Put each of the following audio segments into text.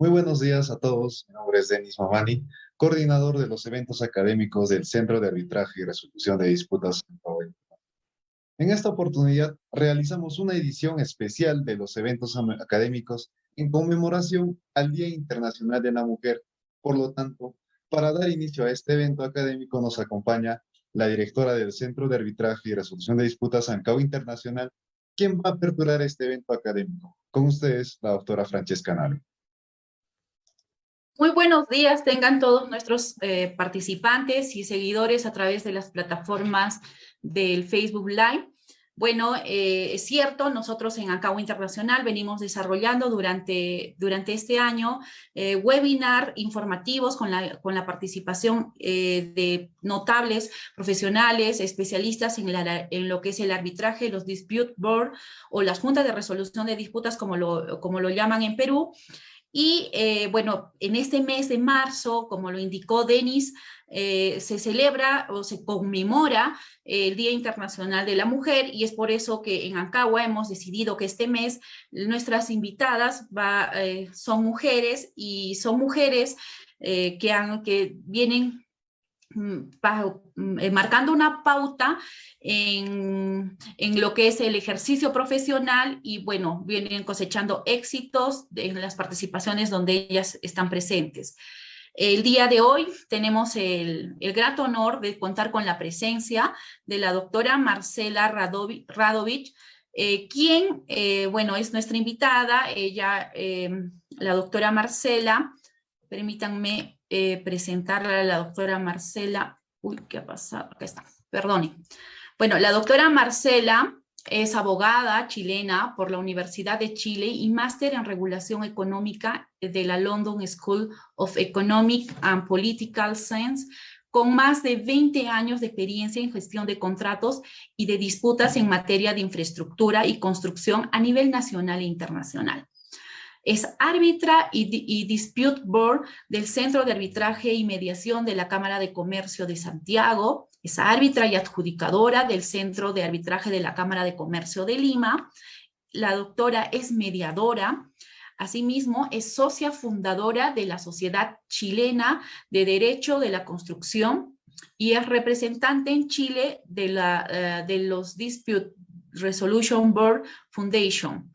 Muy buenos días a todos. Mi nombre es Denis Mamani, coordinador de los eventos académicos del Centro de Arbitraje y Resolución de Disputas. En esta oportunidad realizamos una edición especial de los eventos académicos en conmemoración al Día Internacional de la Mujer. Por lo tanto, para dar inicio a este evento académico nos acompaña la directora del Centro de Arbitraje y Resolución de Disputas ANCAO Internacional, quien va a aperturar este evento académico. Con ustedes, la doctora Francesca Nalo. Muy buenos días tengan todos nuestros participantes y seguidores a través de las plataformas del Facebook Live. Bueno, es cierto, nosotros en ANCAO Internacional venimos desarrollando durante este año webinar informativos con la participación de notables profesionales, especialistas en lo que es el arbitraje, los dispute board o las juntas de resolución de disputas como lo llaman en Perú. Y bueno, en este mes de marzo, como lo indicó Denis, se celebra o se conmemora el Día Internacional de la Mujer, y es por eso que en Ancagua hemos decidido que este mes nuestras invitadas son mujeres, y son mujeres que vienen marcando una pauta en lo que es el ejercicio profesional, y bueno, vienen cosechando éxitos en las participaciones donde ellas están presentes. El día de hoy tenemos el grato honor de contar con la presencia de la doctora Marcela Radovich, quien, bueno, es nuestra invitada. Ella, la doctora Marcela, permítanme presentarla a la doctora Marcela. Uy, ¿qué ha pasado? Acá está, perdone. Bueno, la doctora Marcela es abogada chilena por la Universidad de Chile y máster en regulación económica de la London School of Economic and Political Science, con más de 20 años de experiencia en gestión de contratos y de disputas en materia de infraestructura y construcción a nivel nacional e internacional. Es árbitra y dispute board del Centro de Arbitraje y Mediación de la Cámara de Comercio de Santiago. Es árbitra y adjudicadora del Centro de Arbitraje de la Cámara de Comercio de Lima. La doctora es mediadora. Asimismo, es socia fundadora de la Sociedad Chilena de Derecho de la Construcción y es representante en Chile de los Dispute Resolution Board Foundation.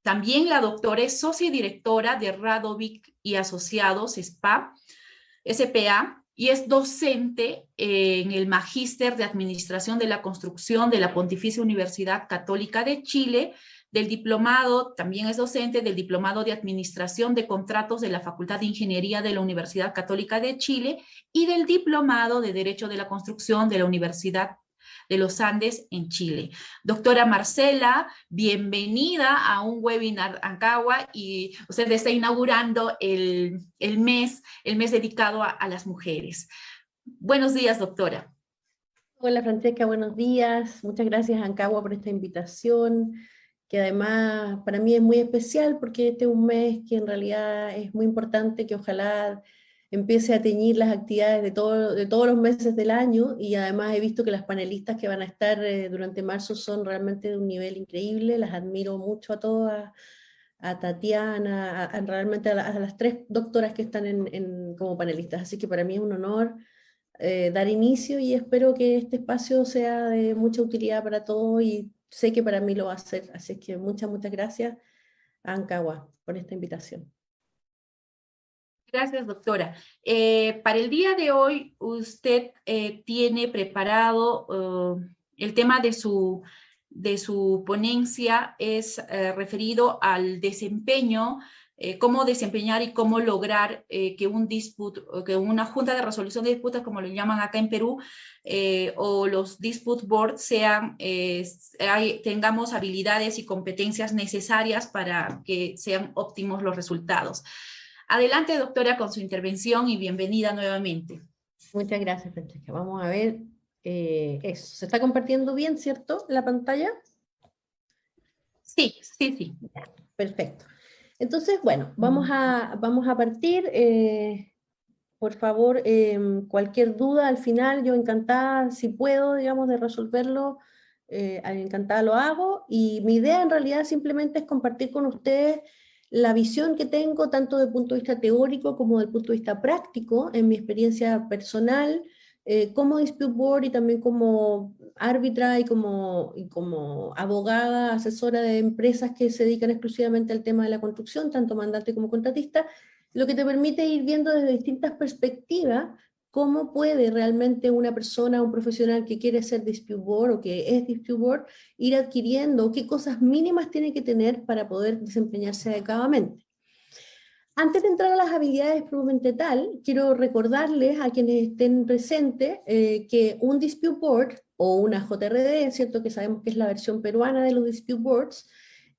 También la doctora es socia y directora de Radovich y Asociados SPA, y es docente en el Magíster de Administración de la Construcción de la Pontificia Universidad Católica de Chile, del diplomado, también es docente del Diplomado de Administración de Contratos de la Facultad de Ingeniería de la Universidad Católica de Chile y del Diplomado de Derecho de la Construcción de la Universidad de los Andes en Chile. Doctora Marcela, bienvenida a un webinar Ancagua, y usted está inaugurando el mes dedicado a las mujeres. Buenos días, doctora. Hola, Francesca, buenos días. Muchas gracias, Ancagua, por esta invitación, que además para mí es muy especial porque este es un mes que en realidad es muy importante, que ojalá empiece a teñir las actividades de todos los meses del año, y además he visto que las panelistas que van a estar durante marzo son realmente de un nivel increíble. Las admiro mucho a todas, a Tatiana, realmente a las tres doctoras que están como panelistas, así que para mí es un honor dar inicio, y espero que este espacio sea de mucha utilidad para todos, y sé que para mí lo va a ser, así que muchas gracias a Ancagua por esta invitación. Gracias, doctora. Para el día de hoy, usted tiene preparado el tema de su ponencia, es referido al desempeño, cómo desempeñar y cómo lograr que una junta de resolución de disputas, como lo llaman acá en Perú, o los dispute boards tengamos habilidades y competencias necesarias para que sean óptimos los resultados. Adelante, doctora, con su intervención, y bienvenida nuevamente. Muchas gracias, Francesca. Vamos a ver eso. ¿Se está compartiendo bien, cierto, la pantalla? Sí. Perfecto. Entonces, bueno, vamos a partir. Por favor, cualquier duda al final, yo encantada, si puedo, digamos, de resolverlo, encantada lo hago. Y mi idea en realidad simplemente es compartir con ustedes la visión que tengo, tanto desde el punto de vista teórico como desde el punto de vista práctico, en mi experiencia personal, como dispute board y también como árbitra y como abogada, asesora de empresas que se dedican exclusivamente al tema de la construcción, tanto mandante como contratista, lo que te permite ir viendo desde distintas perspectivas cómo puede realmente una persona, un profesional que quiere ser dispute board o que es dispute board, ir adquiriendo, qué cosas mínimas tiene que tener para poder desempeñarse adecuadamente. Antes de entrar a las habilidades propiamente tal, quiero recordarles a quienes estén presentes que un dispute board o una JRD, ¿cierto? Que sabemos que es la versión peruana de los dispute boards,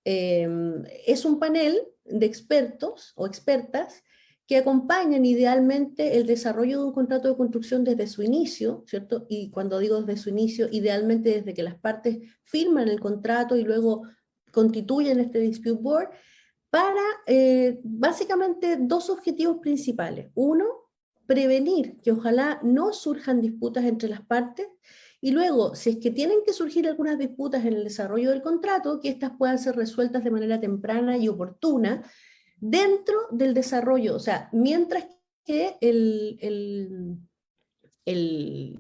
es un panel de expertos o expertas que acompañan idealmente el desarrollo de un contrato de construcción desde su inicio, ¿cierto? Y cuando digo desde su inicio, idealmente desde que las partes firman el contrato y luego constituyen este dispute board, para básicamente dos objetivos principales. Uno, prevenir que ojalá no surjan disputas entre las partes, y luego, si es que tienen que surgir algunas disputas en el desarrollo del contrato, que éstas puedan ser resueltas de manera temprana y oportuna dentro del desarrollo, o sea, mientras que el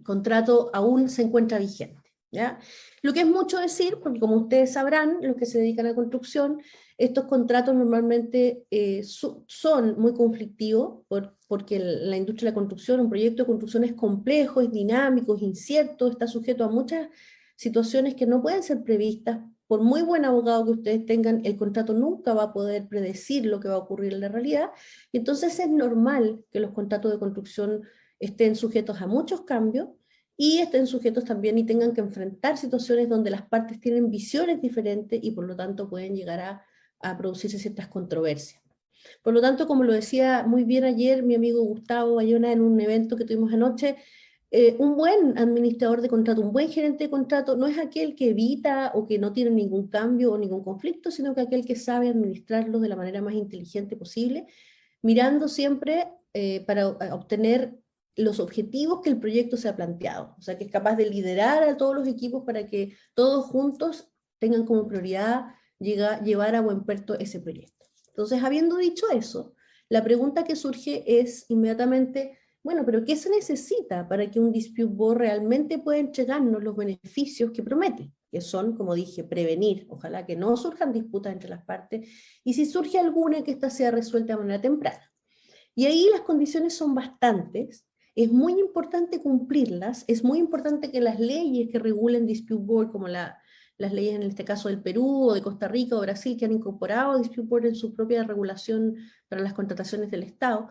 contrato aún se encuentra vigente, ¿ya? Lo que es mucho decir, porque como ustedes sabrán, los que se dedican a construcción, estos contratos normalmente son muy conflictivos, porque la industria de la construcción, un proyecto de construcción es complejo, es dinámico, es incierto, está sujeto a muchas situaciones que no pueden ser previstas. Por muy buen abogado que ustedes tengan, el contrato nunca va a poder predecir lo que va a ocurrir en la realidad, y entonces es normal que los contratos de construcción estén sujetos a muchos cambios, y estén sujetos también y tengan que enfrentar situaciones donde las partes tienen visiones diferentes y por lo tanto pueden llegar a producirse ciertas controversias. Por lo tanto, como lo decía muy bien ayer mi amigo Gustavo Bayona en un evento que tuvimos anoche, un buen administrador de contrato, un buen gerente de contrato, no es aquel que evita o que no tiene ningún cambio o ningún conflicto, sino que aquel que sabe administrarlos de la manera más inteligente posible, mirando siempre para obtener los objetivos que el proyecto se ha planteado. O sea, que es capaz de liderar a todos los equipos para que todos juntos tengan como prioridad llevar a buen puerto ese proyecto. Entonces, habiendo dicho eso, la pregunta que surge es inmediatamente, bueno, pero ¿qué se necesita para que un dispute board realmente pueda entregarnos los beneficios que promete? Que son, como dije, prevenir, ojalá que no surjan disputas entre las partes, y si surge alguna, que ésta sea resuelta de manera temprana. Y ahí las condiciones son bastantes, es muy importante cumplirlas, es muy importante que las leyes que regulen dispute board, como las leyes en este caso del Perú, o de Costa Rica, o Brasil, que han incorporado dispute board en su propia regulación para las contrataciones del Estado,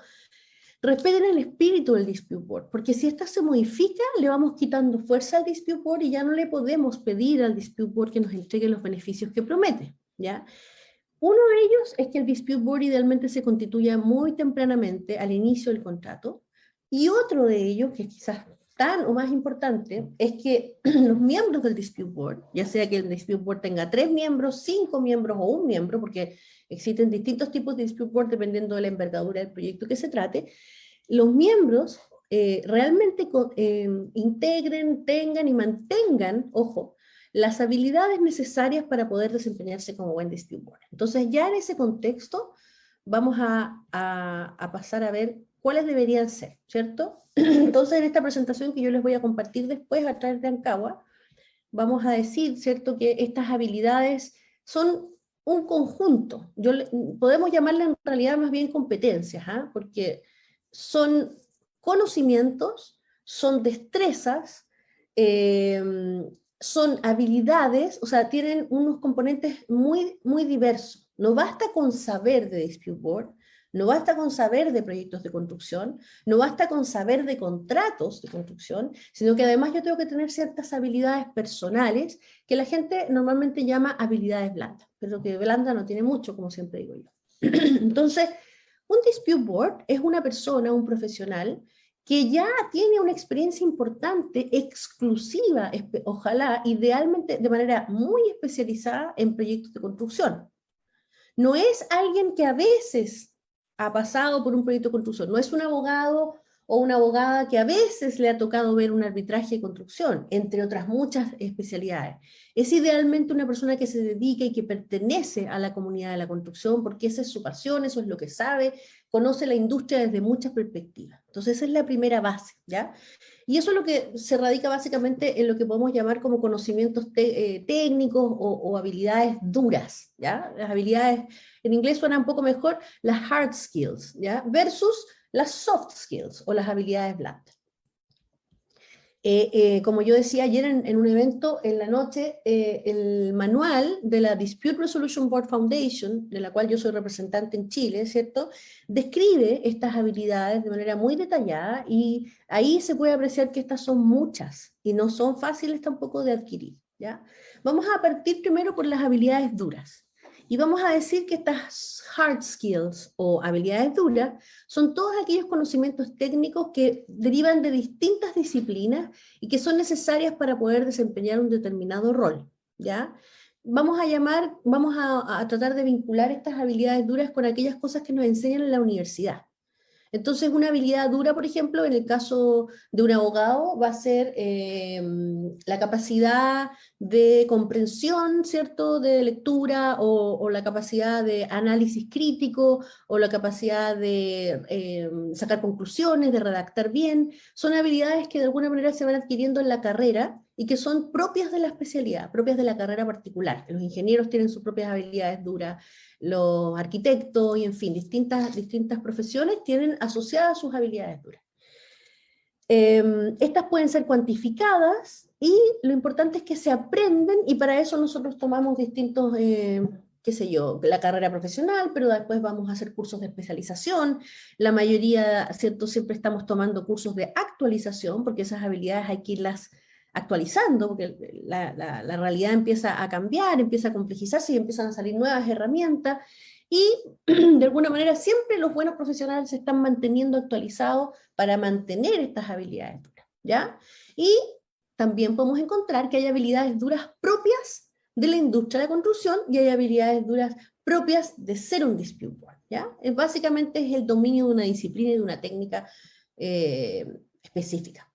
respeten el espíritu del dispute board, porque si esta se modifica, le vamos quitando fuerza al dispute board y ya no le podemos pedir al dispute board que nos entregue los beneficios que promete, ¿ya? Uno de ellos es que el dispute board idealmente se constituya muy tempranamente al inicio del contrato, y otro de ellos, que es quizás tan o más importante, es que los miembros del dispute board, ya sea que el dispute board tenga 3 miembros, 5 miembros o 1 miembro, porque existen distintos tipos de dispute board dependiendo de la envergadura del proyecto que se trate, los miembros realmente integren, tengan y mantengan, ojo, las habilidades necesarias para poder desempeñarse como buen dispute board. Entonces ya en ese contexto vamos a pasar a ver cuáles deberían ser, ¿cierto? Entonces en esta presentación que yo les voy a compartir después a través de Ancagua, vamos a decir, ¿cierto?, que estas habilidades son un conjunto. Podemos llamarle en realidad más bien competencias, ¿eh? Porque son conocimientos, son destrezas, son habilidades, o sea, tienen unos componentes muy, muy diversos. No basta con saber de dispute board, no basta con saber de proyectos de construcción, no basta con saber de contratos de construcción, sino que además yo tengo que tener ciertas habilidades personales que la gente normalmente llama habilidades blandas, pero que blanda no tiene mucho, como siempre digo yo. Entonces, un dispute board es una persona, un profesional, que ya tiene una experiencia importante, exclusiva, ojalá, idealmente de manera muy especializada en proyectos de construcción. No es alguien que a veces ha pasado por un proyecto de construcción, no es un abogado o una abogada que a veces le ha tocado ver un arbitraje de construcción, entre otras muchas especialidades. Es idealmente una persona que se dedica y que pertenece a la comunidad de la construcción, porque esa es su pasión, eso es lo que sabe, conoce la industria desde muchas perspectivas. Entonces esa es la primera base, ¿ya? Y eso es lo que se radica básicamente en lo que podemos llamar como conocimientos técnicos o habilidades duras, ¿ya? Las habilidades, en inglés suena un poco mejor, las hard skills, ¿ya? Versus las soft skills o las habilidades blandas. Como yo decía ayer en un evento en la noche, el manual de la Dispute Resolution Board Foundation, de la cual yo soy representante en Chile, ¿cierto?, describe estas habilidades de manera muy detallada y ahí se puede apreciar que estas son muchas y no son fáciles tampoco de adquirir, ¿ya? Vamos a partir primero por las habilidades duras. Y vamos a decir que estas hard skills o habilidades duras son todos aquellos conocimientos técnicos que derivan de distintas disciplinas y que son necesarias para poder desempeñar un determinado rol, ¿ya? Vamos a tratar de vincular estas habilidades duras con aquellas cosas que nos enseñan en la universidad. Entonces, una habilidad dura, por ejemplo, en el caso de un abogado, va a ser la capacidad de comprensión, ¿cierto?, de lectura, o la capacidad de análisis crítico, o la capacidad de sacar conclusiones, de redactar bien. Son habilidades que de alguna manera se van adquiriendo en la carrera y que son propias de la especialidad, propias de la carrera particular. Los ingenieros tienen sus propias habilidades duras, los arquitectos y en fin, distintas profesiones tienen asociadas sus habilidades duras. Estas pueden ser cuantificadas y lo importante es que se aprenden y para eso nosotros tomamos distintos, qué sé yo, la carrera profesional, pero después vamos a hacer cursos de especialización. La mayoría, ¿cierto?, siempre estamos tomando cursos de actualización porque esas habilidades hay que irlas actualizando, porque la realidad empieza a cambiar, empieza a complejizarse y empiezan a salir nuevas herramientas, y de alguna manera siempre los buenos profesionales se están manteniendo actualizados para mantener estas habilidades duras, ¿ya? Y también podemos encontrar que hay habilidades duras propias de la industria de la construcción y hay habilidades duras propias de ser un dispute board, ¿ya? Básicamente es el dominio de una disciplina y de una técnica específica.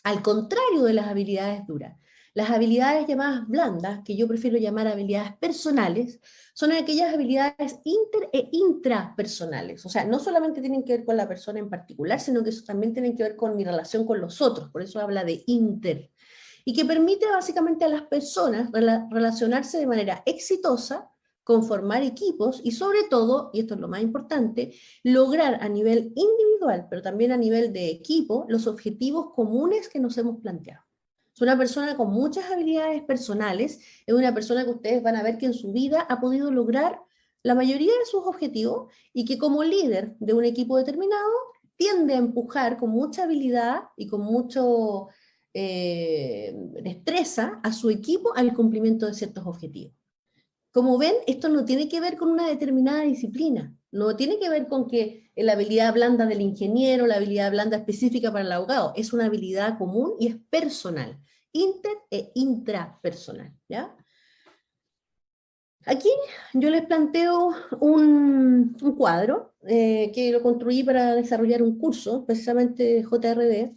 Al contrario de las habilidades duras, las habilidades llamadas blandas, que yo prefiero llamar habilidades personales, son aquellas habilidades inter e intrapersonales. O sea, no solamente tienen que ver con la persona en particular, sino que eso también tienen que ver con mi relación con los otros, por eso habla de inter. Y que permite básicamente a las personas relacionarse de manera exitosa, conformar equipos y sobre todo, y esto es lo más importante, lograr a nivel individual, pero también a nivel de equipo, los objetivos comunes que nos hemos planteado. Es una persona con muchas habilidades personales, es una persona que ustedes van a ver que en su vida ha podido lograr la mayoría de sus objetivos y que como líder de un equipo determinado tiende a empujar con mucha habilidad y con mucho destreza a su equipo al cumplimiento de ciertos objetivos. Como ven, esto no tiene que ver con una determinada disciplina, no tiene que ver con que la habilidad blanda del ingeniero, la habilidad blanda específica para el abogado, es una habilidad común y es personal, inter e intrapersonal, ¿ya? Aquí yo les planteo un cuadro que lo construí para desarrollar un curso, precisamente JRD,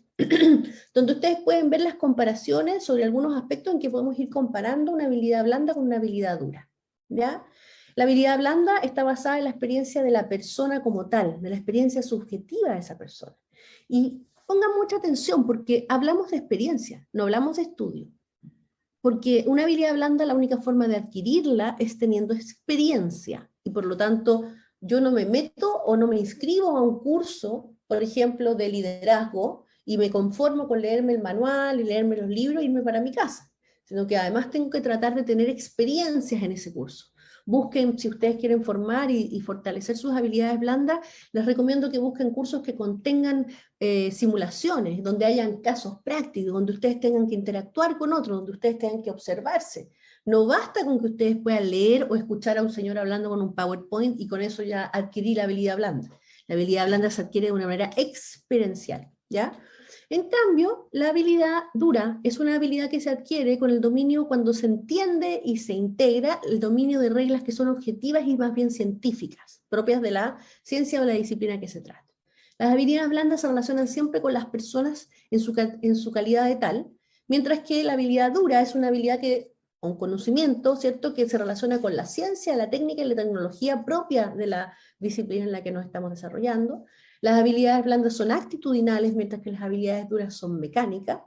donde ustedes pueden ver las comparaciones sobre algunos aspectos en que podemos ir comparando una habilidad blanda con una habilidad dura, ¿ya? La habilidad blanda está basada en la experiencia de la persona como tal, de la experiencia subjetiva de esa persona. Y pongan mucha atención porque hablamos de experiencia, no hablamos de estudio. Porque una habilidad blanda, la única forma de adquirirla es teniendo experiencia. Y por lo tanto, yo no me meto o no me inscribo a un curso, por ejemplo, de liderazgo, y me conformo con leerme el manual y leerme los libros e irme para mi casa. Sino que además tengo que tratar de tener experiencias en ese curso. Busquen, si ustedes quieren formar y fortalecer sus habilidades blandas, les recomiendo que busquen cursos que contengan simulaciones, donde hayan casos prácticos, donde ustedes tengan que interactuar con otros, donde ustedes tengan que observarse. No basta con que ustedes puedan leer o escuchar a un señor hablando con un PowerPoint y con eso ya adquirir la habilidad blanda. La habilidad blanda se adquiere de una manera experiencial, ¿ya? En cambio, la habilidad dura es una habilidad que se adquiere con el dominio cuando se entiende y se integra el dominio de reglas que son objetivas y más bien científicas, propias de la ciencia o la disciplina que se trata. Las habilidades blandas se relacionan siempre con las personas en su calidad de tal, mientras que la habilidad dura es una habilidad un conocimiento, ¿cierto?, que se relaciona con la ciencia, la técnica y la tecnología propia de la disciplina en la que nos estamos desarrollando. Las habilidades blandas son actitudinales, mientras que las habilidades duras son mecánicas.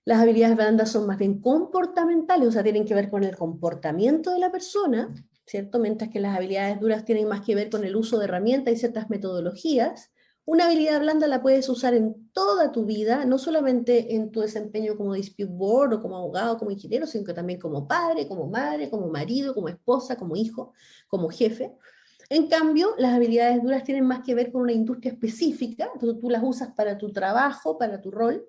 Las habilidades blandas son más bien comportamentales, o sea, tienen que ver con el comportamiento de la persona, ¿cierto? Mientras que las habilidades duras tienen más que ver con el uso de herramientas y ciertas metodologías. Una habilidad blanda la puedes usar en toda tu vida, no solamente en tu desempeño como dispute board o como abogado, como ingeniero, sino que también como padre, como madre, como marido, como esposa, como hijo, como jefe. En cambio, las habilidades duras tienen más que ver con una industria específica, entonces tú las usas para tu trabajo, para tu rol,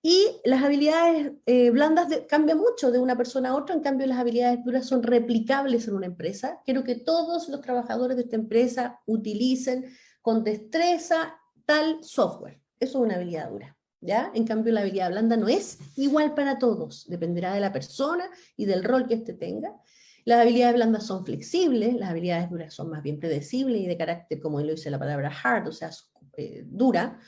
y las habilidades blandas cambian mucho de una persona a otra, en cambio las habilidades duras son replicables en una empresa. Quiero que todos los trabajadores de esta empresa utilicen con destreza tal software. Eso es una habilidad dura, ¿ya? En cambio la habilidad blanda no es igual para todos, dependerá de la persona y del rol que éste tenga. Las habilidades blandas son flexibles, las habilidades duras son más bien predecibles y de carácter, como lo dice la palabra hard, o sea, dura.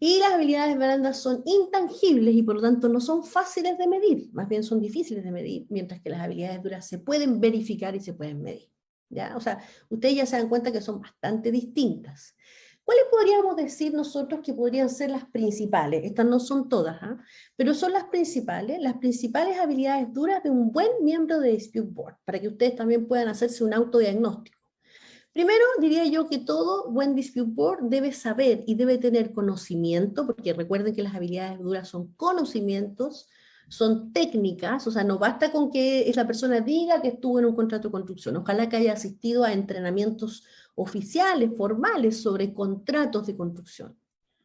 Y las habilidades blandas son intangibles y por lo tanto no son fáciles de medir, más bien son difíciles de medir, mientras que las habilidades duras se pueden verificar y se pueden medir, ¿ya? O sea, ustedes ya se dan cuenta que son bastante distintas. ¿Cuáles podríamos decir nosotros que podrían ser las principales? Estas no son todas, ¿eh? Pero son las principales habilidades duras de un buen miembro de Dispute Board, para que ustedes también puedan hacerse un autodiagnóstico. Primero, diría yo que todo buen dispute board debe saber y debe tener conocimiento, porque recuerden que las habilidades duras son conocimientos, son técnicas, o sea, no basta con que la persona diga que estuvo en un contrato de construcción, ojalá que haya asistido a entrenamientos oficiales, formales, sobre contratos de construcción.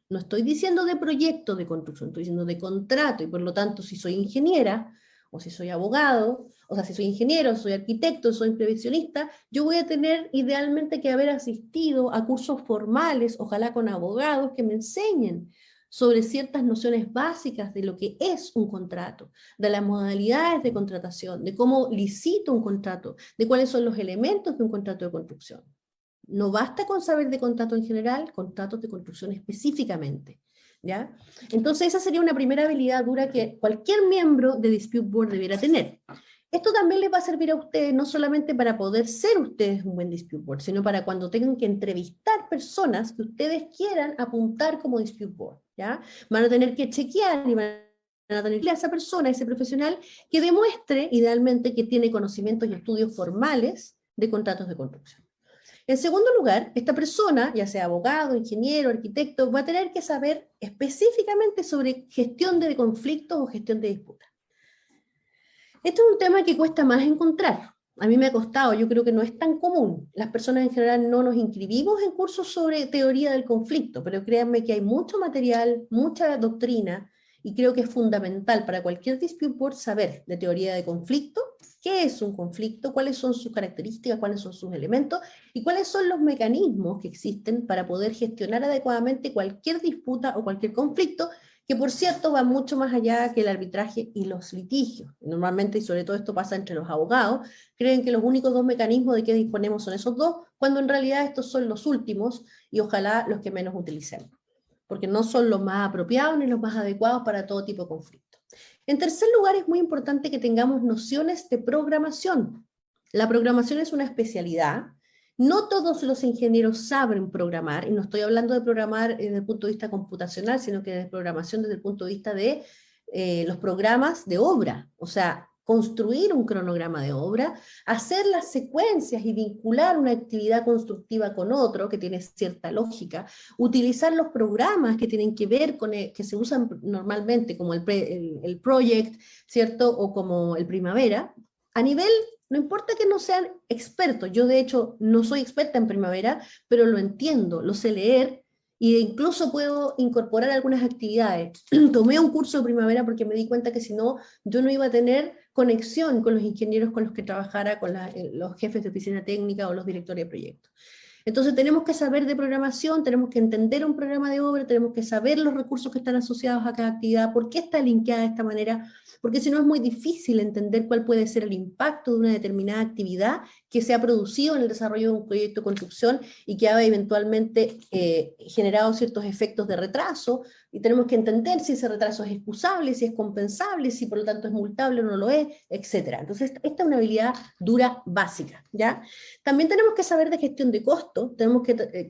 No estoy diciendo de proyectos de construcción, estoy diciendo de contrato, y por lo tanto, si soy ingeniera, o si soy abogado, o sea, si soy ingeniero, soy arquitecto, soy previsionista, yo voy a tener idealmente que haber asistido a cursos formales, ojalá con abogados que me enseñen sobre ciertas nociones básicas de lo que es un contrato, de las modalidades de contratación, de cómo licito un contrato, de cuáles son los elementos de un contrato de construcción. No basta con saber de contrato en general, contratos de construcción específicamente, ¿ya? Entonces esa sería una primera habilidad dura que cualquier miembro de Dispute Board debiera tener. Esto también les va a servir a ustedes, no solamente para poder ser ustedes un buen Dispute Board, sino para cuando tengan que entrevistar personas que ustedes quieran apuntar como Dispute Board, ¿ya? Van a tener que chequear y van a tener que a esa persona, a ese profesional, que demuestre idealmente que tiene conocimientos y estudios formales de contratos de construcción. En segundo lugar, esta persona, ya sea abogado, ingeniero, arquitecto, va a tener que saber específicamente sobre gestión de conflictos o gestión de disputas. Esto es un tema que cuesta más encontrar. A mí me ha costado, yo creo que no es tan común. Las personas en general no nos inscribimos en cursos sobre teoría del conflicto, pero créanme que hay mucho material, mucha doctrina, y creo que es fundamental para cualquier dispute board saber de teoría de conflicto, qué es un conflicto, cuáles son sus características, cuáles son sus elementos, y cuáles son los mecanismos que existen para poder gestionar adecuadamente cualquier disputa o cualquier conflicto, que por cierto va mucho más allá que el arbitraje y los litigios. Normalmente, y sobre todo esto pasa entre los abogados, creen que los únicos dos mecanismos de que disponemos son esos dos, cuando en realidad estos son los últimos y ojalá los que menos utilicemos, porque no son los más apropiados ni los más adecuados para todo tipo de conflicto. En tercer lugar, es muy importante que tengamos nociones de programación. La programación es una especialidad. No todos los ingenieros saben programar, y no estoy hablando de programar desde el punto de vista computacional, sino que de programación desde el punto de vista de los programas de obra, o sea, construir un cronograma de obra, hacer las secuencias y vincular una actividad constructiva con otro, que tiene cierta lógica, utilizar los programas que tienen que ver con que se usan normalmente, como el Project, ¿cierto? O como el Primavera, a nivel, no importa que no sean expertos, yo de hecho no soy experta en Primavera, pero lo entiendo, lo sé leer, e incluso puedo incorporar algunas actividades. Tomé un curso de Primavera porque me di cuenta que si no, yo no iba a tener conexión con los ingenieros con los que trabajara, con los jefes de oficina técnica o los directores de proyectos. Entonces tenemos que saber de programación, tenemos que entender un programa de obra, tenemos que saber los recursos que están asociados a cada actividad, por qué está linkeada de esta manera, porque si no es muy difícil entender cuál puede ser el impacto de una determinada actividad que se ha producido en el desarrollo de un proyecto de construcción y que ha eventualmente generado ciertos efectos de retraso, y tenemos que entender si ese retraso es excusable, si es compensable, si por lo tanto es multable o no lo es, etc. Entonces, esta es una habilidad dura básica, ¿ya? También tenemos que saber de gestión de costos, tenemos que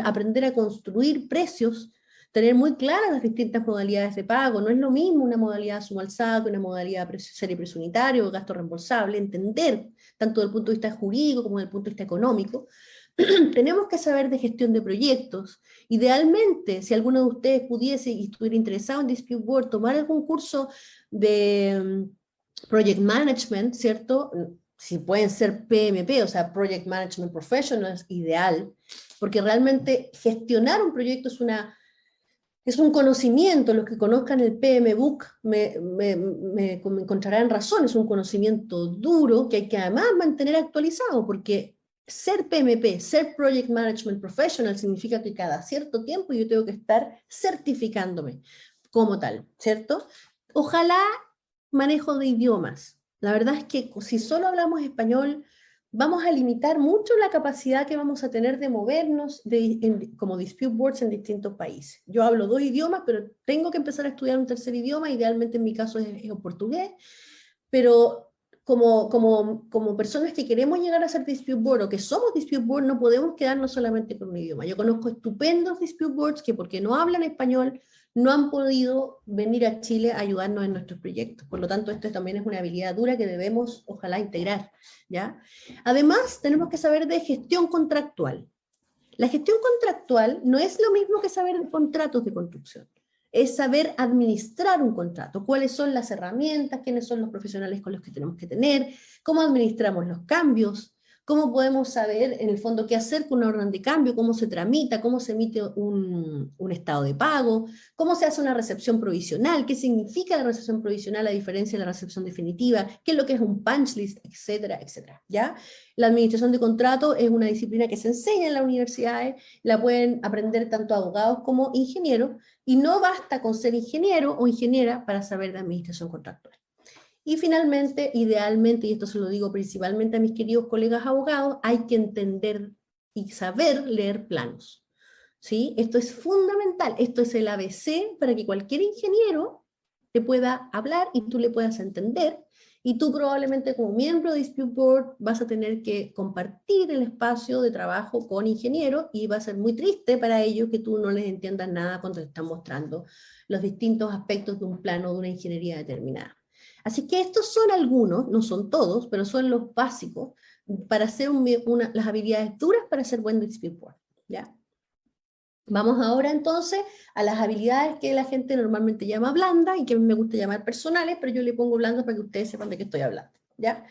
aprender a construir precios, tener muy claras las distintas modalidades de pago. No es lo mismo una modalidad suma alzada que una modalidad serie precio unitario o gasto reembolsable, entender, tanto desde el punto de vista jurídico como desde el punto de vista económico. Tenemos que saber de gestión de proyectos. Idealmente, si alguno de ustedes pudiese y estuviera interesado en Dispute Board, tomar algún curso de Project Management, ¿cierto? Si pueden ser PMP, o sea, Project Management Professional, es ideal, porque realmente gestionar un proyecto es un conocimiento. Los que conozcan el PMBOK me encontrarán razón, es un conocimiento duro que hay que además mantener actualizado, porque ser PMP, ser Project Management Professional, significa que cada cierto tiempo yo tengo que estar certificándome como tal, ¿cierto? Ojalá manejo de idiomas. La verdad es que si solo hablamos español, vamos a limitar mucho la capacidad que vamos a tener de movernos como dispute boards en distintos países. Yo hablo 2 idiomas, pero tengo que empezar a estudiar un tercer idioma, idealmente en mi caso es el portugués, pero como personas que queremos llegar a ser dispute board o que somos dispute board, no podemos quedarnos solamente con un idioma. Yo conozco estupendos dispute boards que porque no hablan español, no han podido venir a Chile a ayudarnos en nuestros proyectos. Por lo tanto, esto también es una habilidad dura que debemos, ojalá, integrar, ¿ya? Además, tenemos que saber de gestión contractual. La gestión contractual no es lo mismo que saber de contratos de construcción. Es saber administrar un contrato, cuáles son las herramientas, quiénes son los profesionales con los que tenemos que tener, cómo administramos los cambios, cómo podemos saber, en el fondo, qué hacer con una orden de cambio, cómo se tramita, cómo se emite un estado de pago, cómo se hace una recepción provisional, qué significa la recepción provisional a diferencia de la recepción definitiva, qué es lo que es un punch list, etcétera, etcétera, ¿ya? La administración de contrato es una disciplina que se enseña en las universidades, la pueden aprender tanto abogados como ingenieros, y no basta con ser ingeniero o ingeniera para saber de administración contractual. Y finalmente, idealmente, y esto se lo digo principalmente a mis queridos colegas abogados, hay que entender y saber leer planos, ¿sí? Esto es fundamental, esto es el ABC para que cualquier ingeniero te pueda hablar y tú le puedas entender, y tú probablemente como miembro de Dispute Board vas a tener que compartir el espacio de trabajo con ingenieros, y va a ser muy triste para ellos que tú no les entiendas nada cuando te están mostrando los distintos aspectos de un plano de una ingeniería determinada. Así que estos son algunos, no son todos, pero son los básicos para hacer las habilidades duras para ser buen dispute board, ¿ya? Vamos ahora entonces a las habilidades que la gente normalmente llama blandas y que a mí me gusta llamar personales, pero yo le pongo blandas para que ustedes sepan de qué estoy hablando, ¿ya?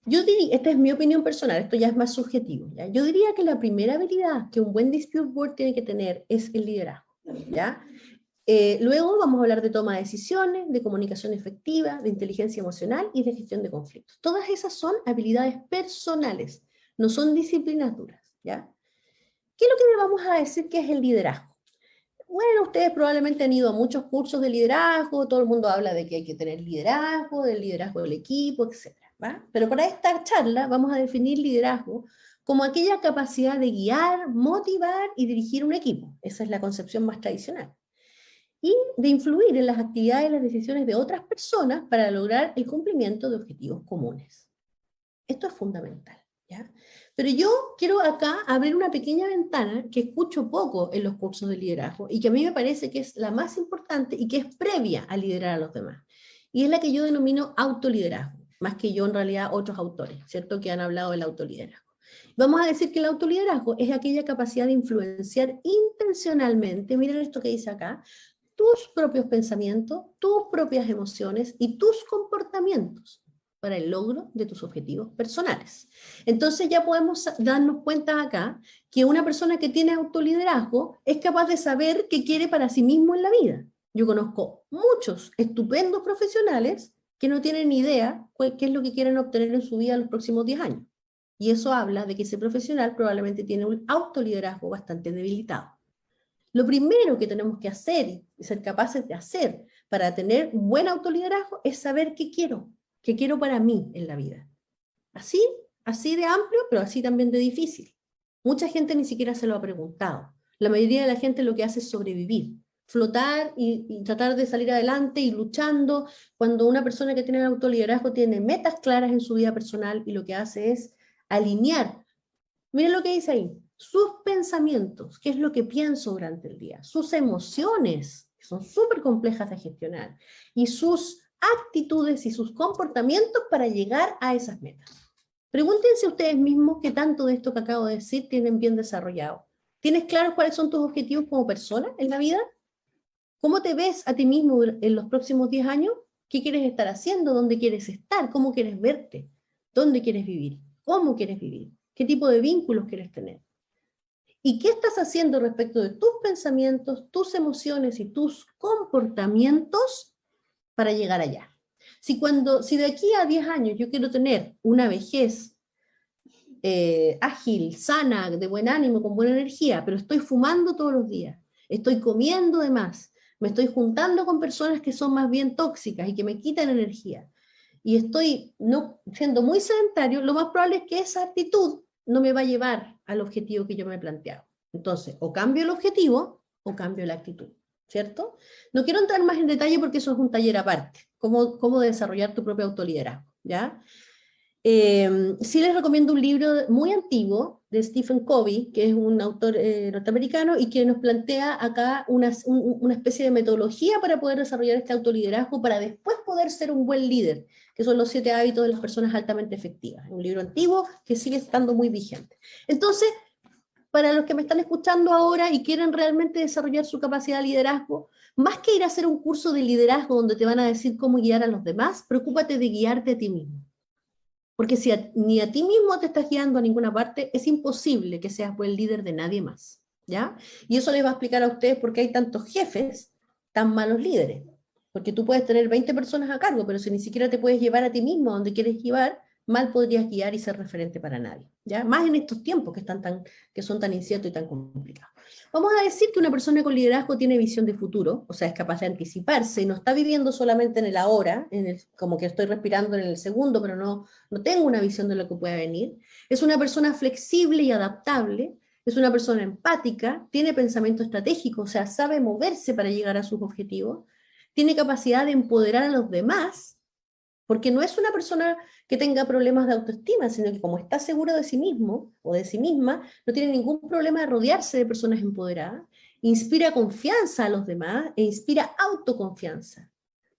Yo diría, esta es mi opinión personal, esto ya es más subjetivo, ¿ya? Yo diría que la primera habilidad que un buen dispute board tiene que tener es el liderazgo, ¿ya? Luego vamos a hablar de toma de decisiones, de comunicación efectiva, de inteligencia emocional y de gestión de conflictos. Todas esas son habilidades personales, no son disciplinas duras, ¿ya? ¿Qué es lo que me vamos a decir que es el liderazgo? Bueno, ustedes probablemente han ido a muchos cursos de liderazgo, todo el mundo habla de que hay que tener liderazgo, del liderazgo del equipo, etc., ¿va? Pero para esta charla vamos a definir liderazgo como aquella capacidad de guiar, motivar y dirigir un equipo. Esa es la concepción más tradicional. Y de influir en las actividades y las decisiones de otras personas para lograr el cumplimiento de objetivos comunes. Esto es fundamental, ¿ya? Pero yo quiero acá abrir una pequeña ventana que escucho poco en los cursos de liderazgo y que a mí me parece que es la más importante y que es previa a liderar a los demás. Y es la que yo denomino autoliderazgo, más que yo en realidad otros autores, ¿cierto?, que han hablado del autoliderazgo. Vamos a decir que el autoliderazgo es aquella capacidad de influenciar intencionalmente, miren esto que dice acá, tus propios pensamientos, tus propias emociones y tus comportamientos para el logro de tus objetivos personales. Entonces ya podemos darnos cuenta acá que una persona que tiene autoliderazgo es capaz de saber qué quiere para sí mismo en la vida. Yo conozco muchos estupendos profesionales que no tienen ni idea qué es lo que quieren obtener en su vida en los próximos 10 años. Y eso habla de que ese profesional probablemente tiene un autoliderazgo bastante debilitado. Lo primero que tenemos que hacer y ser capaces de hacer para tener buen autoliderazgo es saber qué quiero para mí en la vida. Así de amplio, pero así también de difícil. Mucha gente ni siquiera se lo ha preguntado. La mayoría de la gente lo que hace es sobrevivir, flotar y tratar de salir adelante y luchando, cuando una persona que tiene el autoliderazgo tiene metas claras en su vida personal y lo que hace es alinear. Miren lo que dice ahí, sus pensamientos, qué es lo que pienso durante el día, sus emociones, que son súper complejas de gestionar, y sus actitudes y sus comportamientos para llegar a esas metas. Pregúntense ustedes mismos qué tanto de esto que acabo de decir tienen bien desarrollado. ¿Tienes claro cuáles son tus objetivos como persona en la vida? ¿Cómo te ves a ti mismo en los próximos 10 años? ¿Qué quieres estar haciendo? ¿Dónde quieres estar? ¿Cómo quieres verte? ¿Dónde quieres vivir? ¿Cómo quieres vivir? ¿Qué tipo de vínculos quieres tener? ¿Y qué estás haciendo respecto de tus pensamientos, tus emociones y tus comportamientos para llegar allá? Si de aquí a 10 años yo quiero tener una vejez ágil, sana, de buen ánimo, con buena energía, pero estoy fumando todos los días, estoy comiendo de más, me estoy juntando con personas que son más bien tóxicas y que me quitan energía, y estoy siendo muy sedentario, lo más probable es que esa actitud no me va a llevar al objetivo que yo me he planteado. Entonces, o cambio el objetivo o cambio la actitud, ¿cierto? No quiero entrar más en detalle porque eso es un taller aparte, cómo desarrollar tu propio autoliderazgo, ¿ya? Sí les recomiendo un libro muy antiguo de Stephen Covey, que es un autor norteamericano y que nos plantea acá una especie de metodología para poder desarrollar este autoliderazgo para después poder ser un buen líder, que son los 7 hábitos de las personas altamente efectivas. Un libro antiguo que sigue estando muy vigente. Entonces, para los que me están escuchando ahora y quieren realmente desarrollar su capacidad de liderazgo, más que ir a hacer un curso de liderazgo donde te van a decir cómo guiar a los demás, preocúpate de guiarte a ti mismo. Porque si ni a ti mismo te estás guiando a ninguna parte, es imposible que seas buen líder de nadie más, ¿ya? Y eso les va a explicar a ustedes por qué hay tantos jefes tan malos líderes. Porque tú puedes tener 20 personas a cargo, pero si ni siquiera te puedes llevar a ti mismo a donde quieres llevar, mal podrías guiar y ser referente para nadie, ¿ya? Más en estos tiempos que son tan inciertos y tan complicados. Vamos a decir que una persona con liderazgo tiene visión de futuro, o sea, es capaz de anticiparse y no está viviendo solamente en el ahora, como que estoy respirando en el segundo, pero no tengo una visión de lo que pueda venir. Es una persona flexible y adaptable, es una persona empática, tiene pensamiento estratégico, o sea, sabe moverse para llegar a sus objetivos, tiene capacidad de empoderar a los demás, porque no es una persona que tenga problemas de autoestima, sino que como está seguro de sí mismo o de sí misma, no tiene ningún problema de rodearse de personas empoderadas, inspira confianza a los demás e inspira autoconfianza,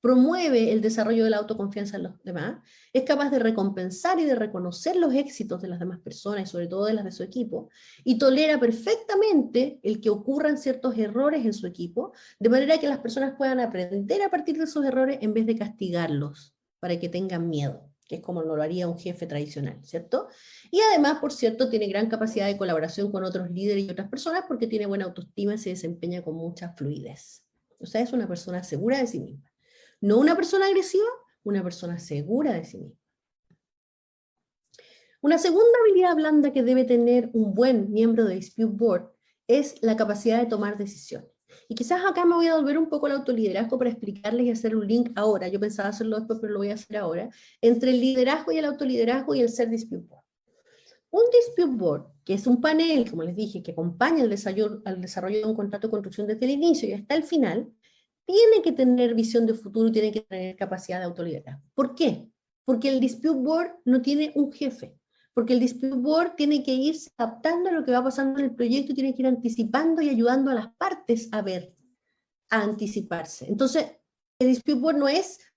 promueve el desarrollo de la autoconfianza en los demás, es capaz de recompensar y de reconocer los éxitos de las demás personas, y sobre todo de las de su equipo, y tolera perfectamente el que ocurran ciertos errores en su equipo, de manera que las personas puedan aprender a partir de esos errores en vez de castigarlos, para que tengan miedo, que es como lo haría un jefe tradicional, ¿cierto? Y además, por cierto, tiene gran capacidad de colaboración con otros líderes y otras personas porque tiene buena autoestima y se desempeña con mucha fluidez. O sea, es una persona segura de sí misma. No una persona agresiva, una persona segura de sí misma. Una segunda habilidad blanda que debe tener un buen miembro de Dispute Board es la capacidad de tomar decisiones. Y quizás acá me voy a volver un poco al autoliderazgo para explicarles y hacer un link ahora, yo pensaba hacerlo después, pero lo voy a hacer ahora, entre el liderazgo y el autoliderazgo y el ser Dispute Board. Un Dispute Board, que es un panel, como les dije, que acompaña al desarrollo de un contrato de construcción desde el inicio y hasta el final, tiene que tener visión de futuro y tiene que tener capacidad de autoliderazgo. ¿Por qué? Porque el Dispute Board no tiene un jefe. Porque el Dispute Board tiene que irse adaptando a lo que va pasando en el proyecto y tiene que ir anticipando y ayudando a las partes a anticiparse. Entonces, el Dispute Board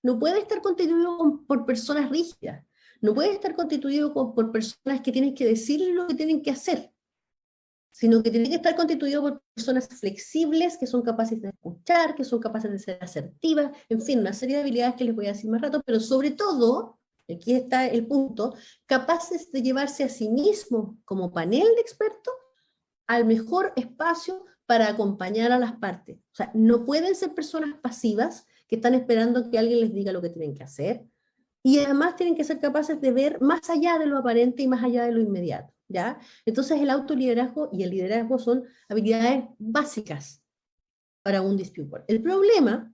no puede estar constituido por personas rígidas, no puede estar constituido por personas que tienen que decirle lo que tienen que hacer, sino que tiene que estar constituido por personas flexibles, que son capaces de escuchar, que son capaces de ser asertivas, en fin, una serie de habilidades que les voy a decir más rato, pero sobre todo, aquí está el punto, capaces de llevarse a sí mismos como panel de expertos al mejor espacio para acompañar a las partes. O sea, no pueden ser personas pasivas que están esperando que alguien les diga lo que tienen que hacer, y además tienen que ser capaces de ver más allá de lo aparente y más allá de lo inmediato, ¿ya? Entonces el autoliderazgo y el liderazgo son habilidades básicas para un Dispute Board. El problema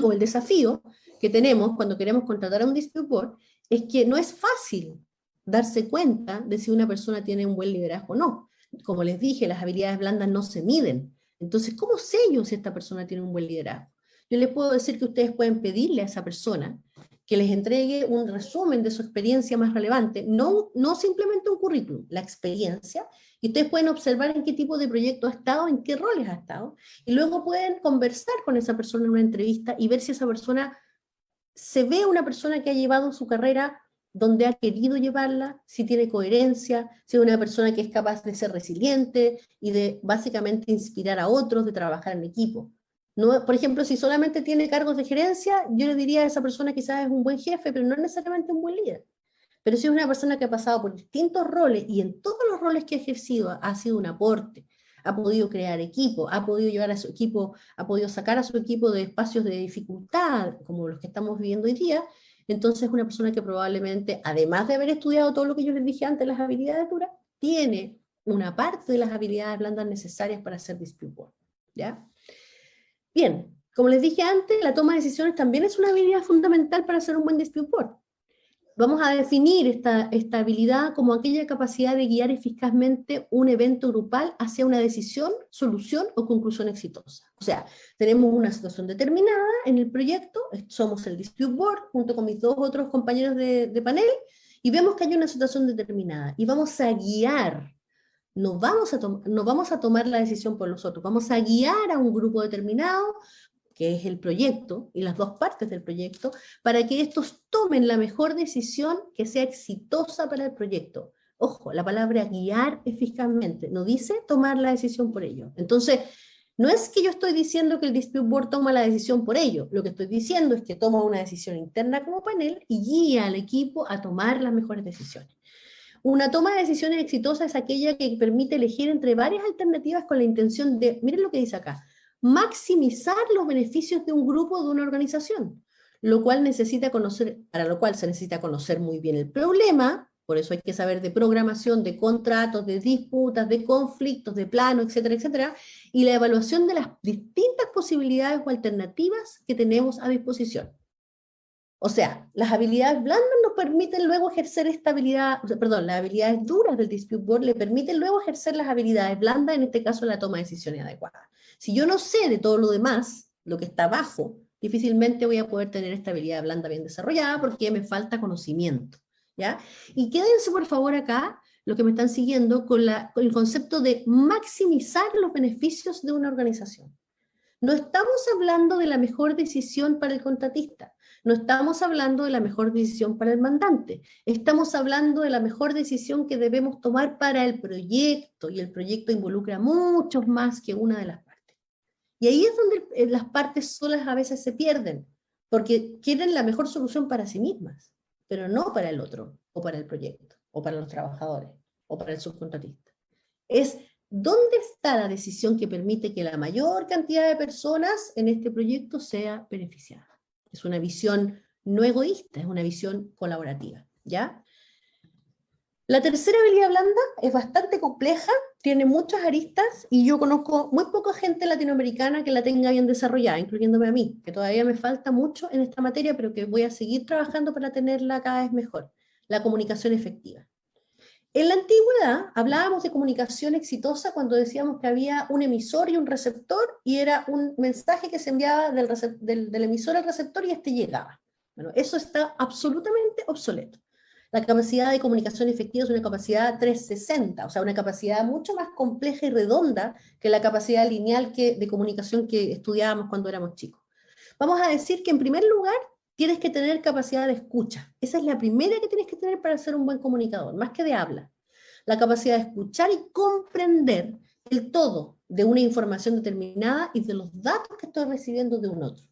o el desafío que tenemos cuando queremos contratar a un dispute board es que no es fácil darse cuenta de si una persona tiene un buen liderazgo o no. Como les dije, las habilidades blandas no se miden. Entonces, ¿cómo sé yo si esta persona tiene un buen liderazgo? Yo les puedo decir que ustedes pueden pedirle a esa persona que les entregue un resumen de su experiencia más relevante, no simplemente un currículum, la experiencia, y ustedes pueden observar en qué tipo de proyecto ha estado, en qué roles ha estado, y luego pueden conversar con esa persona en una entrevista y ver si esa persona se ve una persona que ha llevado su carrera donde ha querido llevarla, si tiene coherencia, si es una persona que es capaz de ser resiliente y de básicamente inspirar a otros, de trabajar en equipo. No, por ejemplo, si solamente tiene cargos de gerencia, yo le diría a esa persona quizás es un buen jefe, pero no necesariamente un buen líder. Pero si es una persona que ha pasado por distintos roles y en todos los roles que ha ejercido ha sido un aporte, ha podido crear equipo, ha podido llevar a su equipo, ha podido sacar a su equipo de espacios de dificultad, como los que estamos viviendo hoy día, entonces es una persona que probablemente, además de haber estudiado todo lo que yo les dije antes, las habilidades duras, tiene una parte de las habilidades blandas necesarias para ser dispute board, ¿ya? Bien, como les dije antes, la toma de decisiones también es una habilidad fundamental para ser un buen dispute board. Vamos a definir esta habilidad como aquella capacidad de guiar eficazmente un evento grupal hacia una decisión, solución o conclusión exitosa. O sea, tenemos una situación determinada en el proyecto, somos el dispute board junto con mis dos otros compañeros de panel, y vemos que hay una situación determinada, y vamos a guiar, no vamos a tomar la decisión por los otros, vamos a guiar a un grupo determinado, que es el proyecto, y las dos partes del proyecto, para que estos tomen la mejor decisión que sea exitosa para el proyecto. Ojo, la palabra guiar eficazmente, no dice tomar la decisión por ello. Entonces, no es que yo estoy diciendo que el dispute board toma la decisión por ello, lo que estoy diciendo es que toma una decisión interna como panel y guía al equipo a tomar las mejores decisiones. Una toma de decisiones exitosa es aquella que permite elegir entre varias alternativas con la intención de, miren lo que dice acá, maximizar los beneficios de un grupo o de una organización, lo cual para lo cual se necesita conocer muy bien el problema, por eso hay que saber de programación, de contratos, de disputas, de conflictos, de plano, etcétera, etcétera, y la evaluación de las distintas posibilidades o alternativas que tenemos a disposición. O sea, las habilidades blandas nos permiten luego ejercer esta habilidad, las habilidades duras del dispute board le permiten luego ejercer las habilidades blandas, en este caso la toma de decisiones adecuadas. Si yo no sé de todo lo demás, lo que está abajo, difícilmente voy a poder tener esta habilidad blanda bien desarrollada porque me falta conocimiento, ¿ya? Y quédense por favor acá, lo que me están siguiendo, con el concepto de maximizar los beneficios de una organización. No estamos hablando de la mejor decisión para el contratista, no estamos hablando de la mejor decisión para el mandante, estamos hablando de la mejor decisión que debemos tomar para el proyecto, y el proyecto involucra muchos más que una de las partes. Y ahí es donde las partes solas a veces se pierden, porque quieren la mejor solución para sí mismas, pero no para el otro, o para el proyecto, o para los trabajadores, o para el subcontratista. Es ¿dónde está la decisión que permite que la mayor cantidad de personas en este proyecto sea beneficiada? Es una visión no egoísta, es una visión colaborativa, ¿ya? La tercera habilidad blanda es bastante compleja, tiene muchas aristas, y yo conozco muy poca gente latinoamericana que la tenga bien desarrollada, incluyéndome a mí, que todavía me falta mucho en esta materia, pero que voy a seguir trabajando para tenerla cada vez mejor. La comunicación efectiva. En la antigüedad hablábamos de comunicación exitosa cuando decíamos que había un emisor y un receptor, y era un mensaje que se enviaba del emisor al receptor y este llegaba. Bueno, eso está absolutamente obsoleto. La capacidad de comunicación efectiva es una capacidad 360, o sea, una capacidad mucho más compleja y redonda que la capacidad lineal de comunicación que estudiábamos cuando éramos chicos. Vamos a decir que en primer lugar tienes que tener capacidad de escucha. Esa es la primera que tienes que tener para ser un buen comunicador, más que de habla. La capacidad de escuchar y comprender el todo de una información determinada y de los datos que estoy recibiendo de un otro.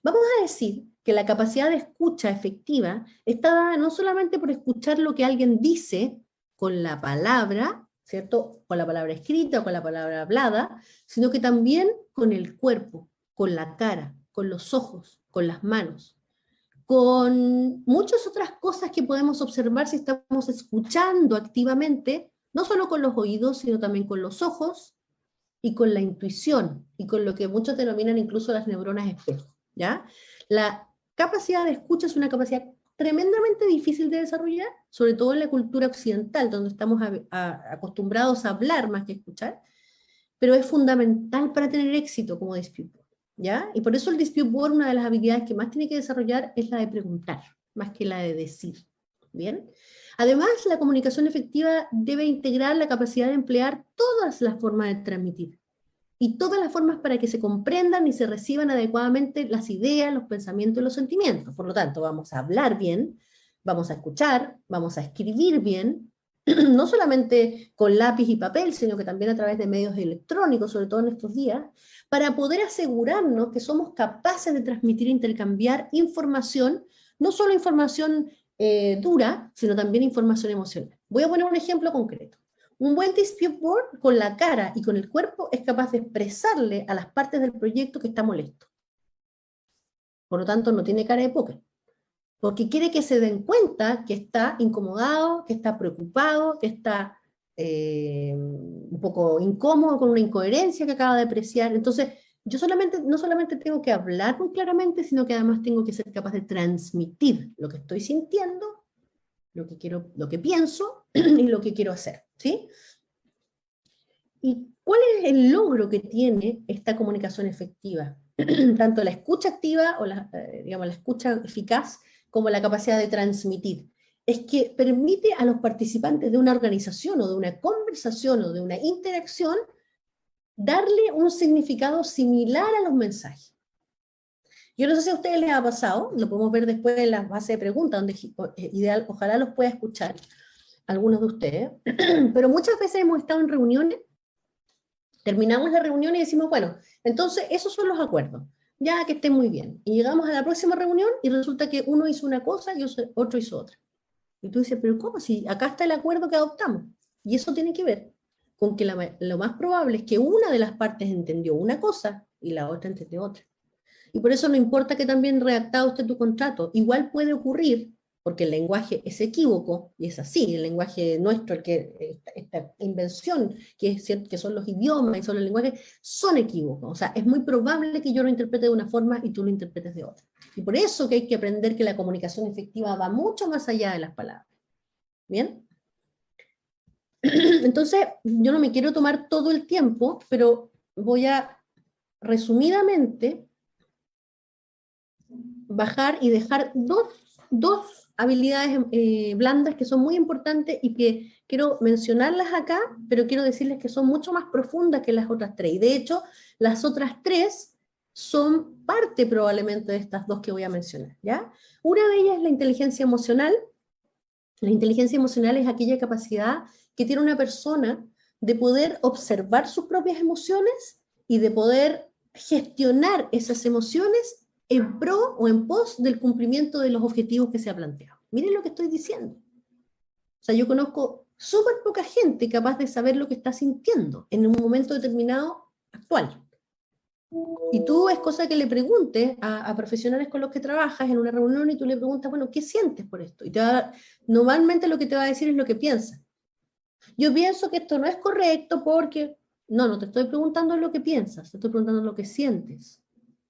Vamos a decir que la capacidad de escucha efectiva está dada no solamente por escuchar lo que alguien dice con la palabra, ¿cierto? Con la palabra escrita o con la palabra hablada, sino que también con el cuerpo, con la cara, con los ojos, con las manos, con muchas otras cosas que podemos observar si estamos escuchando activamente, no solo con los oídos, sino también con los ojos y con la intuición, y con lo que muchos denominan incluso las neuronas espejo. ¿ya? La capacidad de escucha es una capacidad tremendamente difícil de desarrollar, sobre todo en la cultura occidental, donde estamos acostumbrados a hablar más que escuchar, pero es fundamental para tener éxito como dispute board, ¿ya? Y por eso el dispute board, una de las habilidades que más tiene que desarrollar es la de preguntar, más que la de decir, ¿bien? Además, la comunicación efectiva debe integrar la capacidad de emplear todas las formas de transmitir, y todas las formas para que se comprendan y se reciban adecuadamente las ideas, los pensamientos y los sentimientos. Por lo tanto, vamos a hablar bien, vamos a escuchar, vamos a escribir bien, no solamente con lápiz y papel, sino que también a través de medios electrónicos, sobre todo en estos días, para poder asegurarnos que somos capaces de transmitir e intercambiar información, no solo información dura, sino también información emocional. Voy a poner un ejemplo concreto. Un buen dispute board con la cara y con el cuerpo es capaz de expresarle a las partes del proyecto que está molesto. Por lo tanto, no tiene cara de póker. Porque quiere que se den cuenta que está incomodado, que está preocupado, que está un poco incómodo con una incoherencia que acaba de apreciar. Entonces, yo no solamente tengo que hablar muy claramente, sino que además tengo que ser capaz de transmitir lo que estoy sintiendo, lo que pienso y lo que quiero hacer, ¿sí? ¿Y cuál es el logro que tiene esta comunicación efectiva? Tanto la escucha activa o digamos, la escucha eficaz como la capacidad de transmitir. Es que permite a los participantes de una organización o de una conversación o de una interacción darle un significado similar a los mensajes. Yo no sé si a ustedes les ha pasado, lo podemos ver después en la base de preguntas, donde ideal, ojalá los pueda escuchar algunos de ustedes, pero muchas veces hemos estado en reuniones, terminamos la reunión y decimos, bueno, entonces esos son los acuerdos, ya que estén muy bien. Y llegamos a la próxima reunión y resulta que uno hizo una cosa y otro hizo otra. Y tú dices, pero ¿cómo? Si acá está el acuerdo que adoptamos. Y eso tiene que ver con que lo más probable es que una de las partes entendió una cosa y la otra entendió otra. Y por eso no importa que también redactado usted tu contrato, igual puede ocurrir, porque el lenguaje es equívoco, y es así, el lenguaje nuestro, esta invención, que es cierto que son los idiomas y son los lenguajes, son equívocos. O sea, es muy probable que yo lo interprete de una forma y tú lo interpretes de otra. Y por eso que hay que aprender que la comunicación efectiva va mucho más allá de las palabras. ¿Bien? Entonces, yo no me quiero tomar todo el tiempo, pero voy a resumidamente bajar y dejar dos habilidades blandas que son muy importantes y que quiero mencionarlas acá, pero quiero decirles que son mucho más profundas que las otras tres. Y de hecho, las otras tres son parte probablemente de estas dos que voy a mencionar, ¿ya? Una de ellas es la inteligencia emocional. La inteligencia emocional es aquella capacidad que tiene una persona de poder observar sus propias emociones y de poder gestionar esas emociones en pro o en pos del cumplimiento de los objetivos que se ha planteado. Miren lo que estoy diciendo. O sea, yo conozco súper poca gente capaz de saber lo que está sintiendo en un momento determinado actual. Y tú es cosa que le preguntes a profesionales con los que trabajas en una reunión y tú le preguntas, bueno, ¿qué sientes por esto? Y normalmente lo que te va a decir es lo que piensa. Yo pienso que esto no es correcto porque... No te estoy preguntando lo que piensas, te estoy preguntando lo que sientes.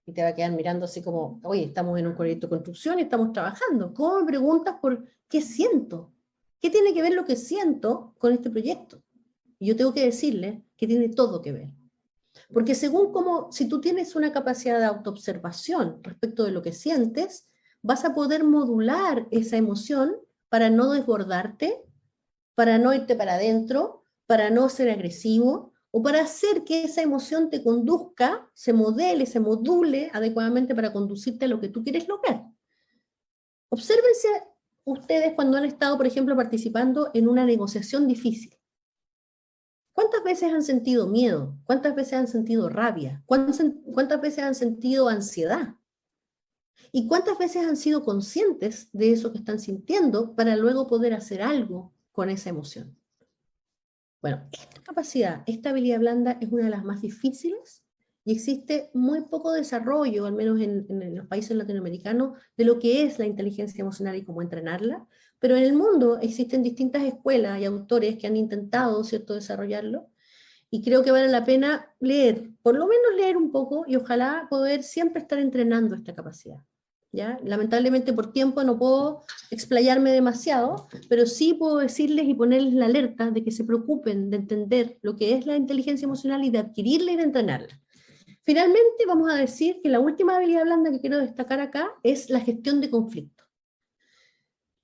Y te va a quedar mirando así como, oye, estamos en un proyecto de construcción y estamos trabajando. ¿Cómo me preguntas por qué siento? ¿Qué tiene que ver lo que siento con este proyecto? Y yo tengo que decirle que tiene todo que ver. Porque si tú tienes una capacidad de autoobservación respecto de lo que sientes, vas a poder modular esa emoción para no desbordarte, para no irte para adentro, para no ser agresivo, o para hacer que esa emoción te conduzca, se modele, se module adecuadamente para conducirte a lo que tú quieres lograr. Obsérvense ustedes cuando han estado, por ejemplo, participando en una negociación difícil. ¿Cuántas veces han sentido miedo? ¿Cuántas veces han sentido rabia? ¿Cuántas veces han sentido ansiedad? ¿Y cuántas veces han sido conscientes de eso que están sintiendo para luego poder hacer algo con esa emoción? Bueno, esta capacidad, esta habilidad blanda es una de las más difíciles y existe muy poco desarrollo, al menos en los países latinoamericanos, de lo que es la inteligencia emocional y cómo entrenarla, pero en el mundo existen distintas escuelas y autores que han intentado, ¿cierto?, desarrollarlo, y creo que vale la pena leer, por lo menos leer un poco y ojalá poder siempre estar entrenando esta capacidad. ¿Ya? Lamentablemente por tiempo no puedo explayarme demasiado, pero sí puedo decirles y ponerles la alerta de que se preocupen de entender lo que es la inteligencia emocional y de adquirirla y de entrenarla. Finalmente vamos a decir que la última habilidad blanda que quiero destacar acá es la gestión de conflictos.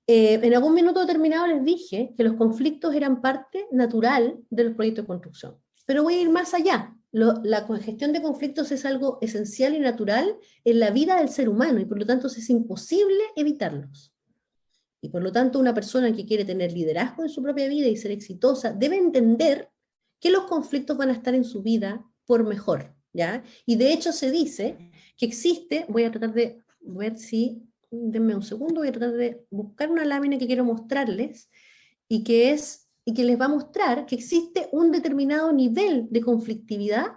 En algún minuto determinado les dije que los conflictos eran parte natural de los proyectos de construcción, pero voy a ir más allá. La gestión de conflictos es algo esencial y natural en la vida del ser humano y por lo tanto es imposible evitarlos. Y por lo tanto una persona que quiere tener liderazgo en su propia vida y ser exitosa debe entender que los conflictos van a estar en su vida por mejor, ¿ya? Y de hecho se dice que existe, voy a tratar de ver si, denme un segundo, voy a tratar de buscar una lámina que quiero mostrarles y que les va a mostrar que existe un determinado nivel de conflictividad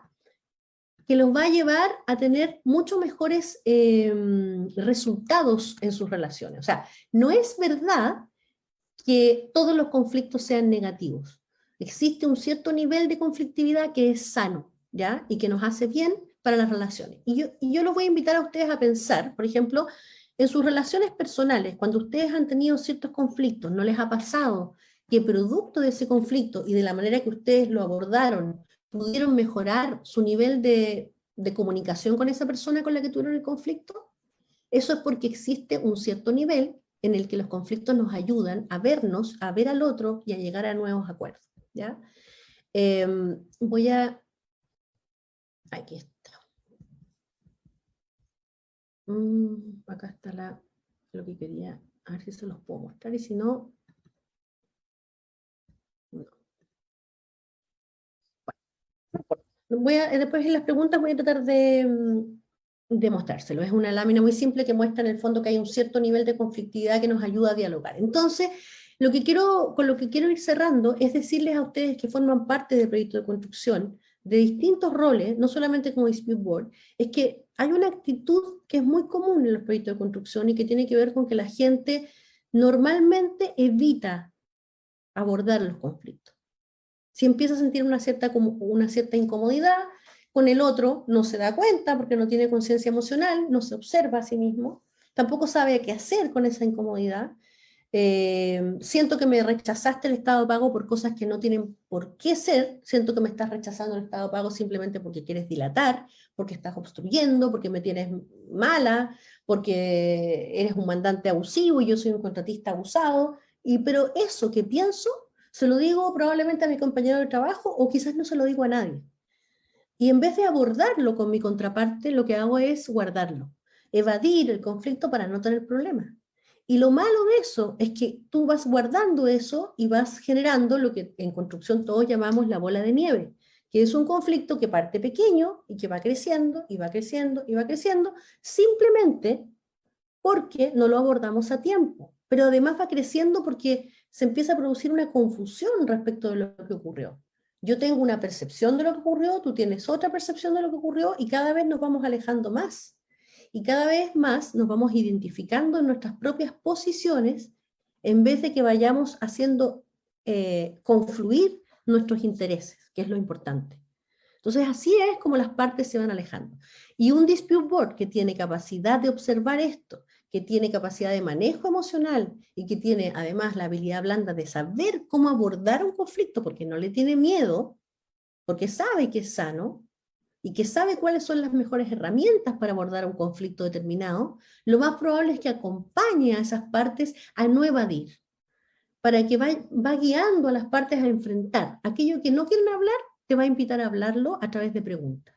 que los va a llevar a tener mucho mejores resultados en sus relaciones. O sea, no es verdad que todos los conflictos sean negativos. Existe un cierto nivel de conflictividad que es sano, ¿ya? Y que nos hace bien para las relaciones. Y yo los voy a invitar a ustedes a pensar, por ejemplo, en sus relaciones personales, cuando ustedes han tenido ciertos conflictos, ¿no les ha pasado que producto de ese conflicto y de la manera que ustedes lo abordaron, pudieron mejorar su nivel de comunicación con esa persona con la que tuvieron el conflicto? Eso es porque existe un cierto nivel en el que los conflictos nos ayudan a vernos, a ver al otro y a llegar a nuevos acuerdos, ¿ya? Aquí está. Acá está lo que quería, a ver si se los puedo mostrar y si no... Después en las preguntas voy a tratar de mostrárselo. Es una lámina muy simple que muestra en el fondo que hay un cierto nivel de conflictividad que nos ayuda a dialogar. Entonces, con lo que quiero ir cerrando es decirles a ustedes que forman parte del proyecto de construcción, de distintos roles, no solamente como dispute board, es que hay una actitud que es muy común en los proyectos de construcción y que tiene que ver con que la gente normalmente evita abordar los conflictos. Si empieza a sentir una cierta incomodidad con el otro, no se da cuenta porque no tiene conciencia emocional, no se observa a sí mismo, tampoco sabe qué hacer con esa incomodidad. Siento que me rechazaste el estado de pago por cosas que no tienen por qué ser, siento que me estás rechazando el estado de pago simplemente porque quieres dilatar, porque estás obstruyendo, porque me tienes mala, porque eres un mandante abusivo y yo soy un contratista abusado, pero eso que pienso se lo digo probablemente a mi compañero de trabajo o quizás no se lo digo a nadie. Y en vez de abordarlo con mi contraparte, lo que hago es guardarlo, evadir el conflicto para no tener problemas. Y lo malo de eso es que tú vas guardando eso y vas generando lo que en construcción todos llamamos la bola de nieve, que es un conflicto que parte pequeño y que va creciendo y va creciendo y va creciendo, simplemente porque no lo abordamos a tiempo. Pero además va creciendo porque se empieza a producir una confusión respecto de lo que ocurrió. Yo tengo una percepción de lo que ocurrió, tú tienes otra percepción de lo que ocurrió y cada vez nos vamos alejando más. Y cada vez más nos vamos identificando en nuestras propias posiciones en vez de que vayamos haciendo confluir nuestros intereses, que es lo importante. Entonces así es como las partes se van alejando. Y un dispute board que tiene capacidad de observar esto, que tiene capacidad de manejo emocional y que tiene además la habilidad blanda de saber cómo abordar un conflicto porque no le tiene miedo, porque sabe que es sano y que sabe cuáles son las mejores herramientas para abordar un conflicto determinado, lo más probable es que acompañe a esas partes a no evadir, para que va guiando a las partes a enfrentar. Aquello que no quieren hablar, te va a invitar a hablarlo a través de preguntas.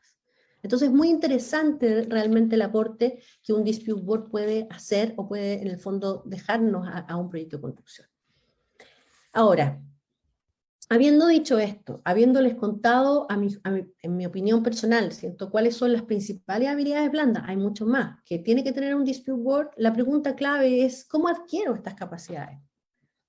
Entonces es muy interesante realmente el aporte que un dispute board puede hacer o puede en el fondo dejarnos a un proyecto de construcción. Ahora, habiendo dicho esto, habiéndoles contado en mi opinión personal, ¿cierto?, cuáles son las principales habilidades blandas, hay mucho más, que tiene que tener un dispute board, la pregunta clave es ¿cómo adquiero estas capacidades?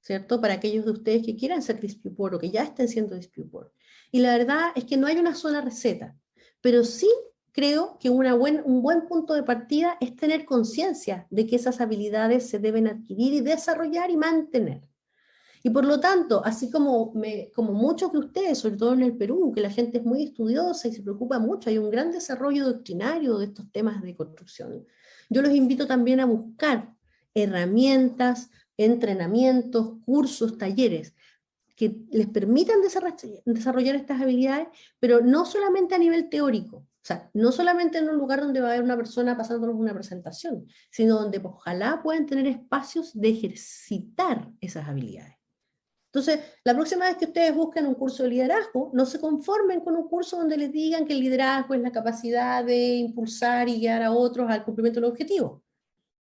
¿Cierto? Para aquellos de ustedes que quieran ser dispute board o que ya estén siendo dispute board. Y la verdad es que no hay una sola receta, pero sí creo que un buen punto de partida es tener conciencia de que esas habilidades se deben adquirir y desarrollar y mantener. Y por lo tanto, así como muchos de ustedes, sobre todo en el Perú, que la gente es muy estudiosa y se preocupa mucho, hay un gran desarrollo doctrinario de estos temas de construcción, yo los invito también a buscar herramientas, entrenamientos, cursos, talleres, que les permitan desarrollar estas habilidades, pero no solamente a nivel teórico, o sea, no solamente en un lugar donde va a haber una persona pasándonos una presentación, sino donde ojalá puedan tener espacios de ejercitar esas habilidades. Entonces, la próxima vez que ustedes busquen un curso de liderazgo, no se conformen con un curso donde les digan que el liderazgo es la capacidad de impulsar y guiar a otros al cumplimiento del objetivo.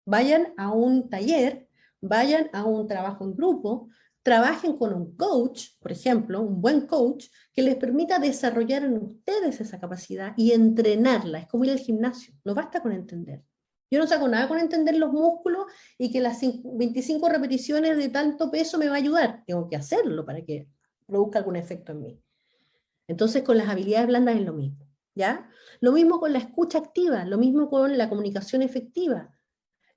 Vayan a un taller, vayan a un trabajo en grupo, trabajen con un coach, por ejemplo, un buen coach, que les permita desarrollar en ustedes esa capacidad y entrenarla. Es como ir al gimnasio, no basta con entender. Yo no saco nada con entender los músculos y que las 25 repeticiones de tanto peso me va a ayudar. Tengo que hacerlo para que produzca algún efecto en mí. Entonces, con las habilidades blandas es lo mismo, ¿ya? Lo mismo con la escucha activa, lo mismo con la comunicación efectiva,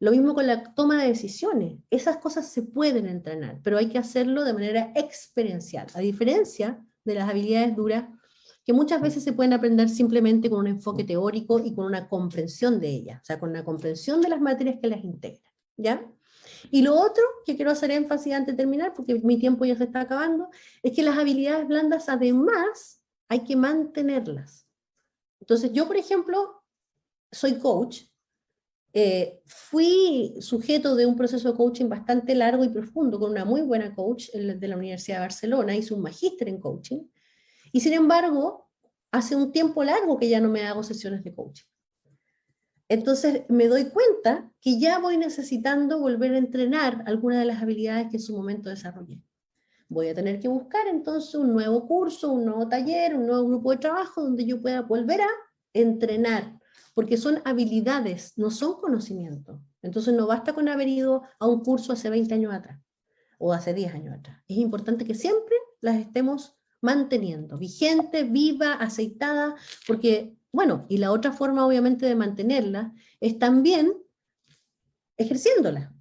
lo mismo con la toma de decisiones. Esas cosas se pueden entrenar, pero hay que hacerlo de manera experiencial, a diferencia de las habilidades duras, que muchas veces se pueden aprender simplemente con un enfoque teórico y con una comprensión de ellas, o sea, con la comprensión de las materias que las integran, ¿ya? Y lo otro que quiero hacer énfasis antes de terminar, porque mi tiempo ya se está acabando, es que las habilidades blandas además hay que mantenerlas. Entonces yo, por ejemplo, soy coach, fui sujeto de un proceso de coaching bastante largo y profundo con una muy buena coach de la Universidad de Barcelona, hice un magíster en coaching, y sin embargo, hace un tiempo largo que ya no me hago sesiones de coaching. Entonces me doy cuenta que ya voy necesitando volver a entrenar algunas de las habilidades que en su momento desarrollé. Voy a tener que buscar entonces un nuevo curso, un nuevo taller, un nuevo grupo de trabajo donde yo pueda volver a entrenar, porque son habilidades, no son conocimientos. Entonces no basta con haber ido a un curso hace 20 años atrás o hace 10 años atrás. Es importante que siempre las estemos manteniendo, vigente, viva, aceitada, porque, bueno, y la otra forma obviamente de mantenerla es también ejerciéndola.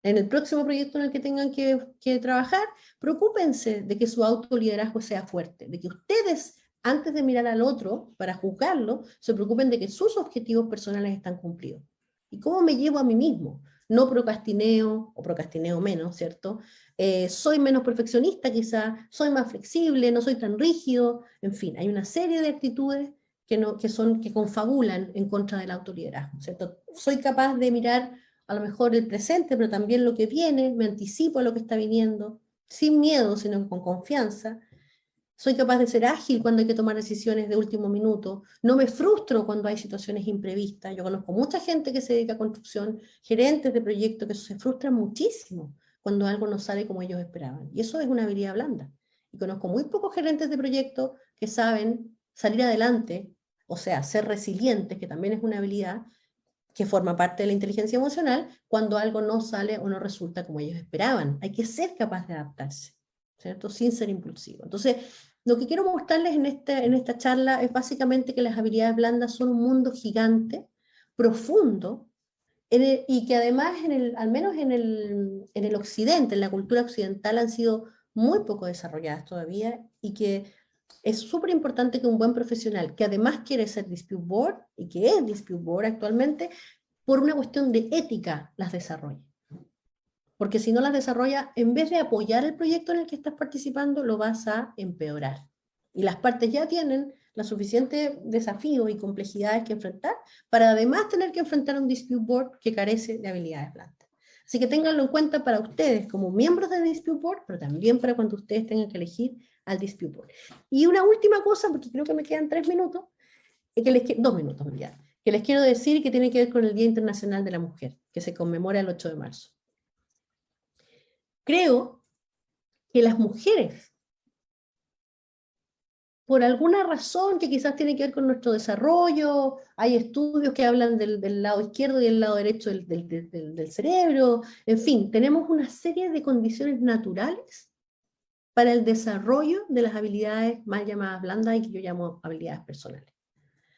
En el próximo proyecto en el que tengan que trabajar, preocúpense de que su autoliderazgo sea fuerte, de que ustedes, antes de mirar al otro para juzgarlo, se preocupen de que sus objetivos personales están cumplidos. ¿Y cómo me llevo a mí mismo? No procrastineo, o procrastineo menos, ¿cierto? Soy menos perfeccionista quizá, soy más flexible, no soy tan rígido, en fin, hay una serie de actitudes que confabulan en contra del autoliderazgo, ¿cierto? Soy capaz de mirar a lo mejor el presente, pero también lo que viene, me anticipo a lo que está viniendo, sin miedo, sino con confianza. Soy capaz de ser ágil cuando hay que tomar decisiones de último minuto. No me frustro cuando hay situaciones imprevistas. Yo conozco mucha gente que se dedica a construcción, gerentes de proyectos que se frustran muchísimo cuando algo no sale como ellos esperaban. Y eso es una habilidad blanda. Y conozco muy pocos gerentes de proyectos que saben salir adelante, o sea, ser resilientes, que también es una habilidad que forma parte de la inteligencia emocional, cuando algo no sale o no resulta como ellos esperaban. Hay que ser capaz de adaptarse, ¿cierto? Sin ser impulsivo. Entonces, lo que quiero mostrarles en esta charla es básicamente que las habilidades blandas son un mundo gigante, profundo, y que además, al menos en el occidente, en la cultura occidental, han sido muy poco desarrolladas todavía, y que es súper importante que un buen profesional, que además quiere ser dispute board, y que es dispute board actualmente, por una cuestión de ética, las desarrolle. Porque si no las desarrolla, en vez de apoyar el proyecto en el que estás participando, lo vas a empeorar. Y las partes ya tienen la suficiente desafío y complejidades que enfrentar, para además tener que enfrentar un dispute board que carece de habilidades blandas. Así que ténganlo en cuenta para ustedes como miembros del dispute board, pero también para cuando ustedes tengan que elegir al dispute board. Y una última cosa, porque creo que me quedan 3 minutos, 2 minutos ya, que les quiero decir, que tiene que ver con el Día Internacional de la Mujer, que se conmemora el 8 de marzo. Creo que las mujeres, por alguna razón que quizás tiene que ver con nuestro desarrollo, hay estudios que hablan del lado izquierdo y del lado derecho del cerebro, en fin, tenemos una serie de condiciones naturales para el desarrollo de las habilidades mal llamadas blandas y que yo llamo habilidades personales.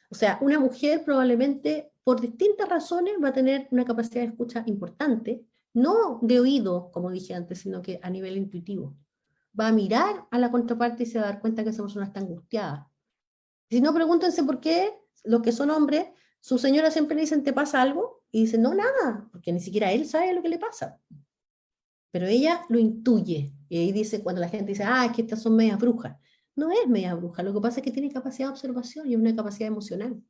O sea, una mujer probablemente, por distintas razones, va a tener una capacidad de escucha importante, no de oído, como dije antes, sino que a nivel intuitivo. Va a mirar a la contraparte y se va a dar cuenta que esa persona está angustiada. Si no, pregúntense por qué los que son hombres, su señora siempre le dicen, ¿te pasa algo? Y dicen, no, nada, porque ni siquiera él sabe lo que le pasa. Pero ella lo intuye. Y ahí dice, cuando la gente dice, es que estas son medias brujas. No es media bruja, lo que pasa es que tiene capacidad de observación y una capacidad emocional.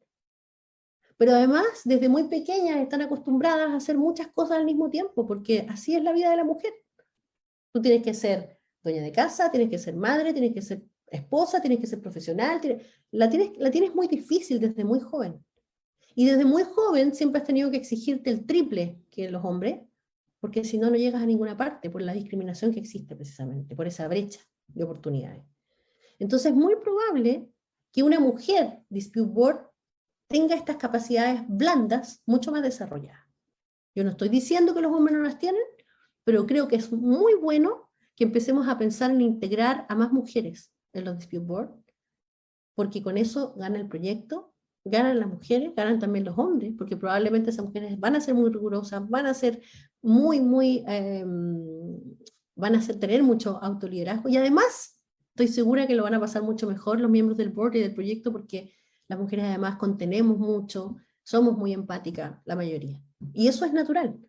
Pero además, desde muy pequeñas están acostumbradas a hacer muchas cosas al mismo tiempo, porque así es la vida de la mujer. Tú tienes que ser dueña de casa, tienes que ser madre, tienes que ser esposa, tienes que ser profesional, la tienes muy difícil desde muy joven. Y desde muy joven siempre has tenido que exigirte el triple que los hombres, porque si no, no llegas a ninguna parte, por la discriminación que existe precisamente, por esa brecha de oportunidades. Entonces es muy probable que una mujer dispute board tenga estas capacidades blandas mucho más desarrolladas. Yo no estoy diciendo que los hombres no las tienen, pero creo que es muy bueno que empecemos a pensar en integrar a más mujeres en los dispute board, porque con eso gana el proyecto, ganan las mujeres, ganan también los hombres, porque probablemente esas mujeres van a ser muy rigurosas, van a ser van a tener mucho autoliderazgo, y además estoy segura que lo van a pasar mucho mejor los miembros del board y del proyecto, porque las mujeres además contenemos mucho, somos muy empáticas, la mayoría. Y eso es natural.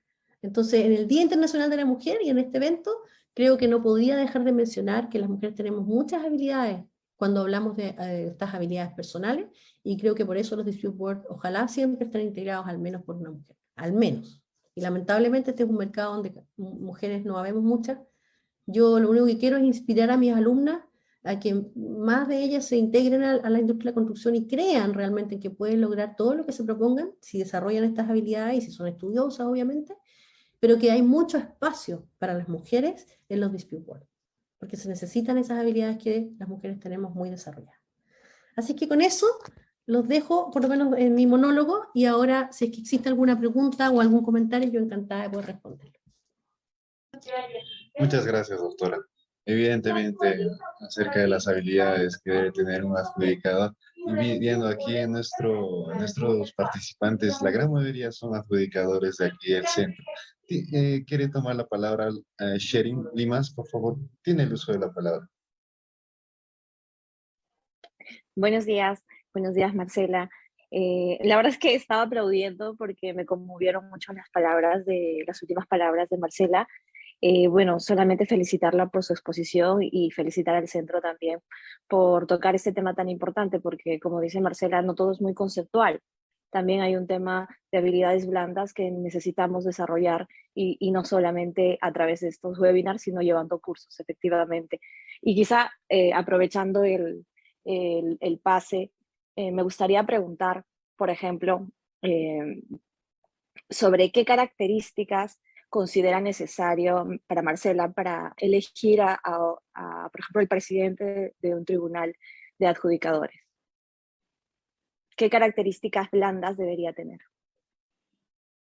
Entonces, en el Día Internacional de la Mujer y en este evento, creo que no podía dejar de mencionar que las mujeres tenemos muchas habilidades cuando hablamos de estas habilidades personales, y creo que por eso los dispute board ojalá siempre estén integrados al menos por una mujer, al menos. Y lamentablemente este es un mercado donde mujeres no habemos muchas. Yo lo único que quiero es inspirar a mis alumnas a que más de ellas se integren a la industria de la construcción y crean realmente que pueden lograr todo lo que se propongan si desarrollan estas habilidades y si son estudiosas, obviamente, pero que hay mucho espacio para las mujeres en los dispute board, porque se necesitan esas habilidades que las mujeres tenemos muy desarrolladas. Así que con eso los dejo, por lo menos en mi monólogo, y ahora si es que existe alguna pregunta o algún comentario, yo encantada de poder responder. Muchas gracias, doctora. Evidentemente, acerca de las habilidades que debe tener un adjudicador, y viendo aquí en nuestros participantes, la gran mayoría son adjudicadores de aquí del centro. ¿Quiere tomar la palabra Sherin Limas, por favor? Tiene el uso de la palabra. Buenos días Marcela. La verdad es que estaba aplaudiendo porque me conmovieron mucho las últimas palabras de Marcela. Bueno, solamente felicitarla por su exposición y felicitar al centro también por tocar este tema tan importante, porque como dice Marcela, no todo es muy conceptual. También hay un tema de habilidades blandas que necesitamos desarrollar y no solamente a través de estos webinars, sino llevando cursos, efectivamente. Y quizá aprovechando el pase, me gustaría preguntar, por ejemplo, sobre qué características considera necesario para Marcela para elegir por ejemplo, el presidente de un tribunal de adjudicadores. ¿Qué características blandas debería tener?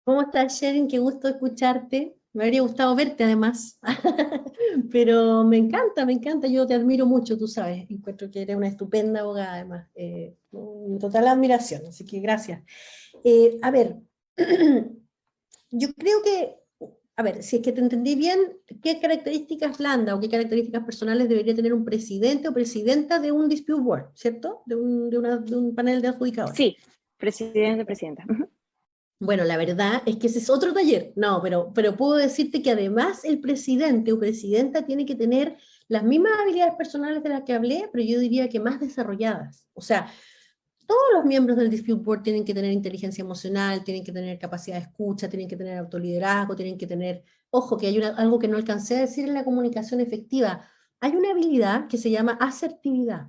¿Cómo estás, Sherin? Qué gusto escucharte. Me habría gustado verte además, pero me encanta, yo te admiro mucho, tú sabes, encuentro que eres una estupenda abogada además, total admiración, así que gracias. A ver, yo creo que, a ver, si es que te entendí bien, ¿qué características blandas o qué características personales debería tener un presidente o presidenta de un dispute board, ¿cierto? De un panel de adjudicadores. Sí, presidente, presidenta. Bueno, la verdad es que ese es otro taller. No, pero puedo decirte que además el presidente o presidenta tiene que tener las mismas habilidades personales de las que hablé, pero yo diría que más desarrolladas. O sea, todos los miembros del dispute board tienen que tener inteligencia emocional, tienen que tener capacidad de escucha, tienen que tener autoliderazgo, tienen que tener, ojo, que hay algo que no alcancé a decir en la comunicación efectiva. Hay una habilidad que se llama asertividad.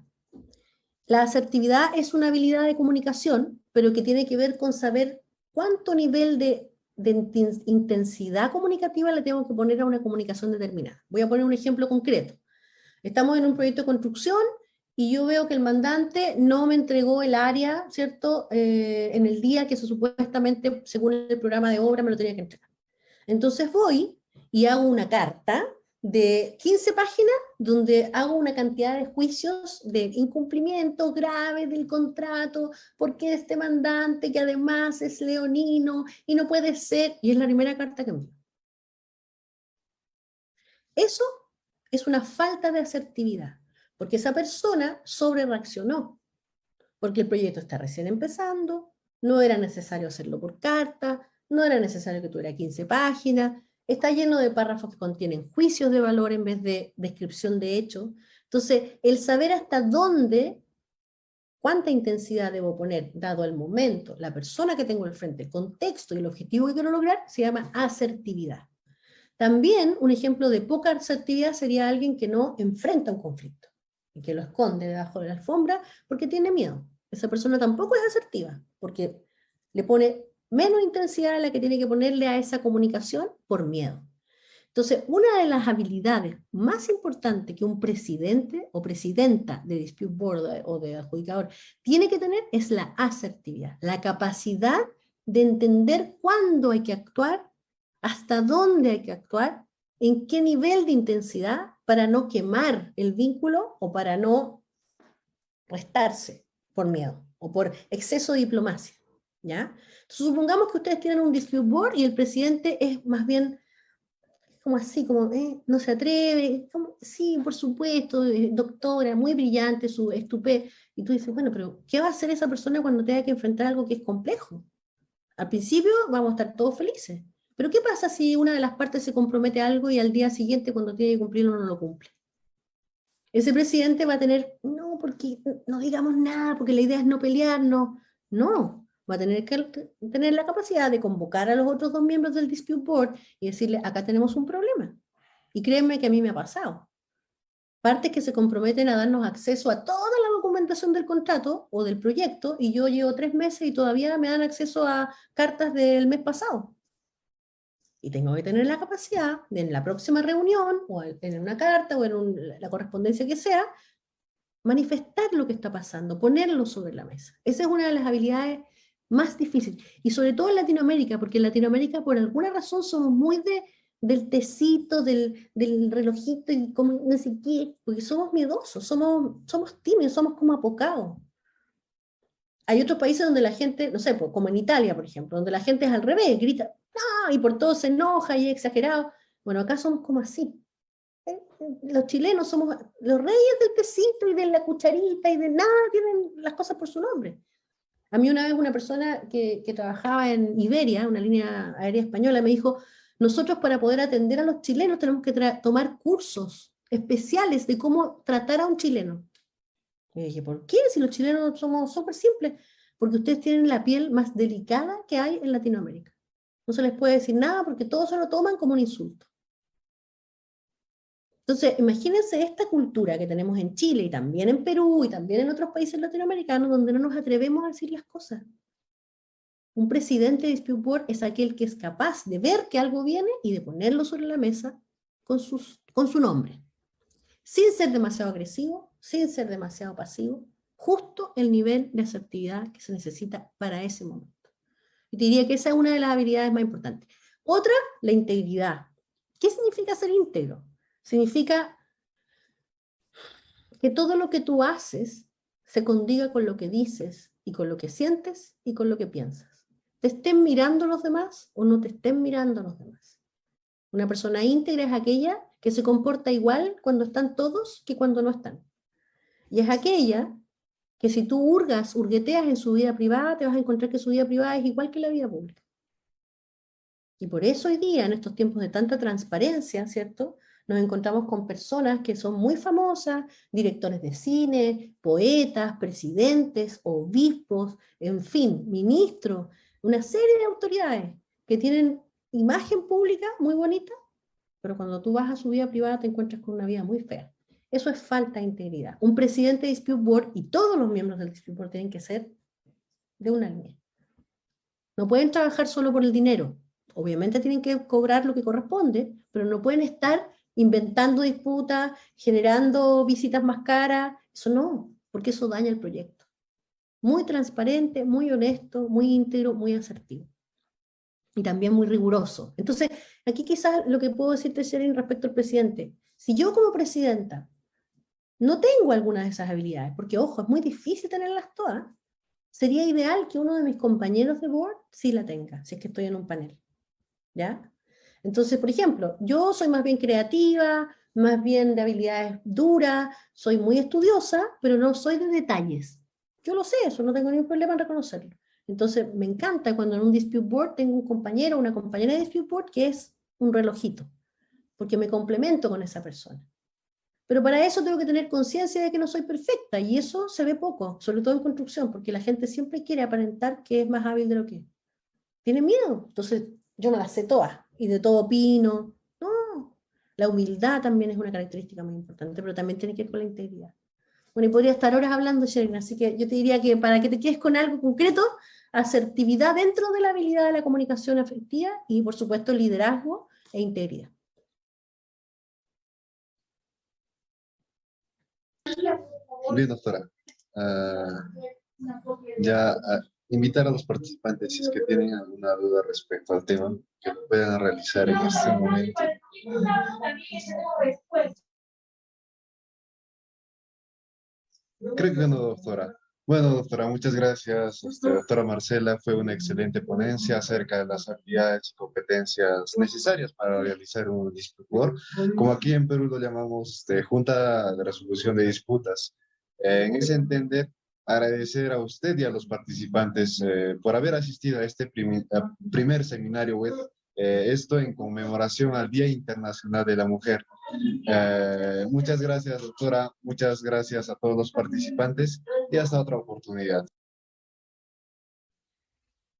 La asertividad es una habilidad de comunicación, pero que tiene que ver con saber cuánto nivel de intensidad comunicativa le tengo que poner a una comunicación determinada. Voy a poner un ejemplo concreto. Estamos en un proyecto de construcción y yo veo que el mandante no me entregó el área, ¿cierto?, en el día que supuestamente, según el programa de obra, me lo tenía que entregar. Entonces voy y hago una carta de 15 páginas donde hago una cantidad de juicios de incumplimiento grave del contrato, porque este mandante que además es leonino y no puede ser, y es la primera carta que envío. Eso es una falta de asertividad, porque esa persona sobrereaccionó, porque el proyecto está recién empezando, no era necesario hacerlo por carta, no era necesario que tuviera 15 páginas, está lleno de párrafos que contienen juicios de valor en vez de descripción de hechos. Entonces, el saber hasta dónde, cuánta intensidad debo poner, dado el momento, la persona que tengo al frente, el contexto y el objetivo que quiero lograr, se llama asertividad. También un ejemplo de poca asertividad sería alguien que no enfrenta un conflicto y que lo esconde debajo de la alfombra porque tiene miedo. Esa persona tampoco es asertiva porque le pone menos intensidad a la que tiene que ponerle a esa comunicación por miedo. Entonces, una de las habilidades más importantes que un presidente o presidenta de dispute board o de adjudicador tiene que tener es la asertividad, la capacidad de entender cuándo hay que actuar, hasta dónde hay que actuar, en qué nivel de intensidad para no quemar el vínculo o para no restarse por miedo o por exceso de diplomacia, ¿ya? Entonces, supongamos que ustedes tienen un dispute board y el presidente es más bien como así, como no se atreve, como, sí, por supuesto, doctora, muy brillante, su estupé, y tú dices, bueno, pero ¿qué va a hacer esa persona cuando tenga que enfrentar algo que es complejo? Al principio vamos a estar todos felices, pero ¿qué pasa si una de las partes se compromete a algo y al día siguiente cuando tiene que cumplirlo no lo cumple? Ese presidente va a tener, no, porque no digamos nada, porque la idea es no pelearnos, no, va a tener que tener la capacidad de convocar a los otros dos miembros del dispute board y decirle, acá tenemos un problema. Y créanme que a mí me ha pasado. Partes que se comprometen a darnos acceso a toda la documentación del contrato o del proyecto, y yo llevo 3 meses y todavía me dan acceso a cartas del mes pasado. Y tengo que tener la capacidad de en la próxima reunión, o en una carta, o en la correspondencia que sea, manifestar lo que está pasando, ponerlo sobre la mesa. Esa es una de las habilidades más difíciles. Y sobre todo en Latinoamérica, porque en Latinoamérica por alguna razón somos muy del tecito, del relojito, y como no sé qué, porque somos miedosos, somos tímidos, somos como apocados. Hay otros países donde la gente, no sé, como en Italia, por ejemplo, donde la gente es al revés, grita, ¡ah! Y por todo se enoja y es exagerado. Bueno, acá somos como así. Los chilenos somos los reyes del tecito y de la cucharita y de nada, tienen las cosas por su nombre. A mí una vez una persona que trabajaba en Iberia, una línea aérea española, me dijo, nosotros para poder atender a los chilenos tenemos que tomar cursos especiales de cómo tratar a un chileno. Y dije, ¿por qué? Si los chilenos somos súper simples. Porque ustedes tienen la piel más delicada que hay en Latinoamérica. No se les puede decir nada porque todos se lo toman como un insulto. Entonces, imagínense esta cultura que tenemos en Chile y también en Perú y también en otros países latinoamericanos donde no nos atrevemos a decir las cosas. Un presidente de dispute board es aquel que es capaz de ver que algo viene y de ponerlo sobre la mesa con su nombre. Sin ser demasiado agresivo, sin ser demasiado pasivo, justo el nivel de asertividad que se necesita para ese momento. Y te diría que esa es una de las habilidades más importantes. Otra, la integridad. ¿Qué significa ser íntegro? Significa que todo lo que tú haces se condiga con lo que dices y con lo que sientes y con lo que piensas. Te estén mirando los demás o no te estén mirando los demás. Una persona íntegra es aquella que se comporta igual cuando están todos que cuando no están. Y es aquella que si tú hurgueteas en su vida privada, te vas a encontrar que su vida privada es igual que la vida pública. Y por eso hoy día, en estos tiempos de tanta transparencia, ¿cierto?, nos encontramos con personas que son muy famosas, directores de cine, poetas, presidentes, obispos, en fin, ministros, una serie de autoridades que tienen imagen pública muy bonita, pero cuando tú vas a su vida privada te encuentras con una vida muy fea. Eso es falta de integridad. Un presidente de dispute board y todos los miembros del dispute board tienen que ser de una línea. No pueden trabajar solo por el dinero. Obviamente tienen que cobrar lo que corresponde, pero no pueden estar inventando disputas, generando visitas más caras. Eso no, porque eso daña el proyecto. Muy transparente, muy honesto, muy íntegro, muy asertivo. Y también muy riguroso. Entonces, aquí quizás lo que puedo decirte, Sherin, respecto al presidente, si yo como presidenta no tengo alguna de esas habilidades, porque ojo, es muy difícil tenerlas todas, sería ideal que uno de mis compañeros de board sí la tenga, si es que estoy en un panel, ¿ya? Entonces, por ejemplo, yo soy más bien creativa, más bien de habilidades duras, soy muy estudiosa, pero no soy de detalles. Yo lo sé, eso no tengo ningún problema en reconocerlo. Entonces, me encanta cuando en un dispute board tengo un compañero o una compañera de dispute board que es un relojito, porque me complemento con esa persona. Pero para eso tengo que tener conciencia de que no soy perfecta, y eso se ve poco, sobre todo en construcción, porque la gente siempre quiere aparentar que es más hábil de lo que es. Tiene miedo, entonces yo no las sé todas, y de todo opino. No, la humildad también es una característica muy importante, pero también tiene que ver con la integridad. Bueno, y podría estar horas hablando, Sherin, así que yo te diría que para que te quedes con algo concreto, asertividad dentro de la habilidad de la comunicación afectiva, y por supuesto liderazgo e integridad. Bien, doctora. Invitar a los participantes, si es que tienen alguna duda respecto al tema, que lo puedan realizar en este momento. Creo que no, doctora. Bueno, doctora, muchas gracias. Doctora Marcela, fue una excelente ponencia acerca de las habilidades y competencias necesarias para realizar un dispute board, como aquí en Perú lo llamamos Junta de Resolución de Disputas. En ese entender, agradecer a usted y a los participantes por haber asistido a este primer seminario web, esto en conmemoración al Día Internacional de la Mujer. Muchas gracias, doctora. Muchas gracias a todos los participantes y hasta otra oportunidad.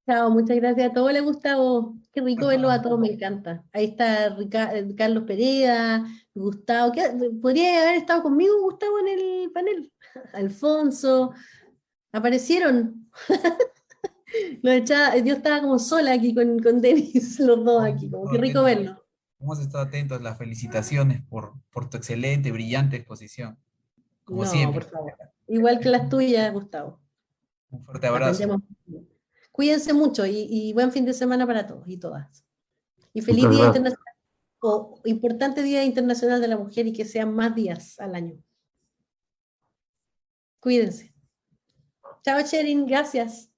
Chao, muchas gracias a todos. Les Gustavo, qué rico verlo a todos, me encanta. Ahí está Carlos Pereda, Gustavo. ¿Podría haber estado conmigo, Gustavo, en el panel? Alfonso, aparecieron. Yo estaba como sola aquí con Denis, los dos aquí, como qué rico verlo. Hemos estado atentos. Las felicitaciones por tu excelente, brillante exposición. Como No, siempre. por favor. Igual que las tuyas, Gustavo. Un fuerte abrazo. Aprendemos. Cuídense mucho y buen fin de semana para todos y todas. Y feliz Muchas Día gracias. Internacional, o importante Día Internacional de la Mujer, y que sean más días al año. Cuídense. Chao, Sherin, gracias.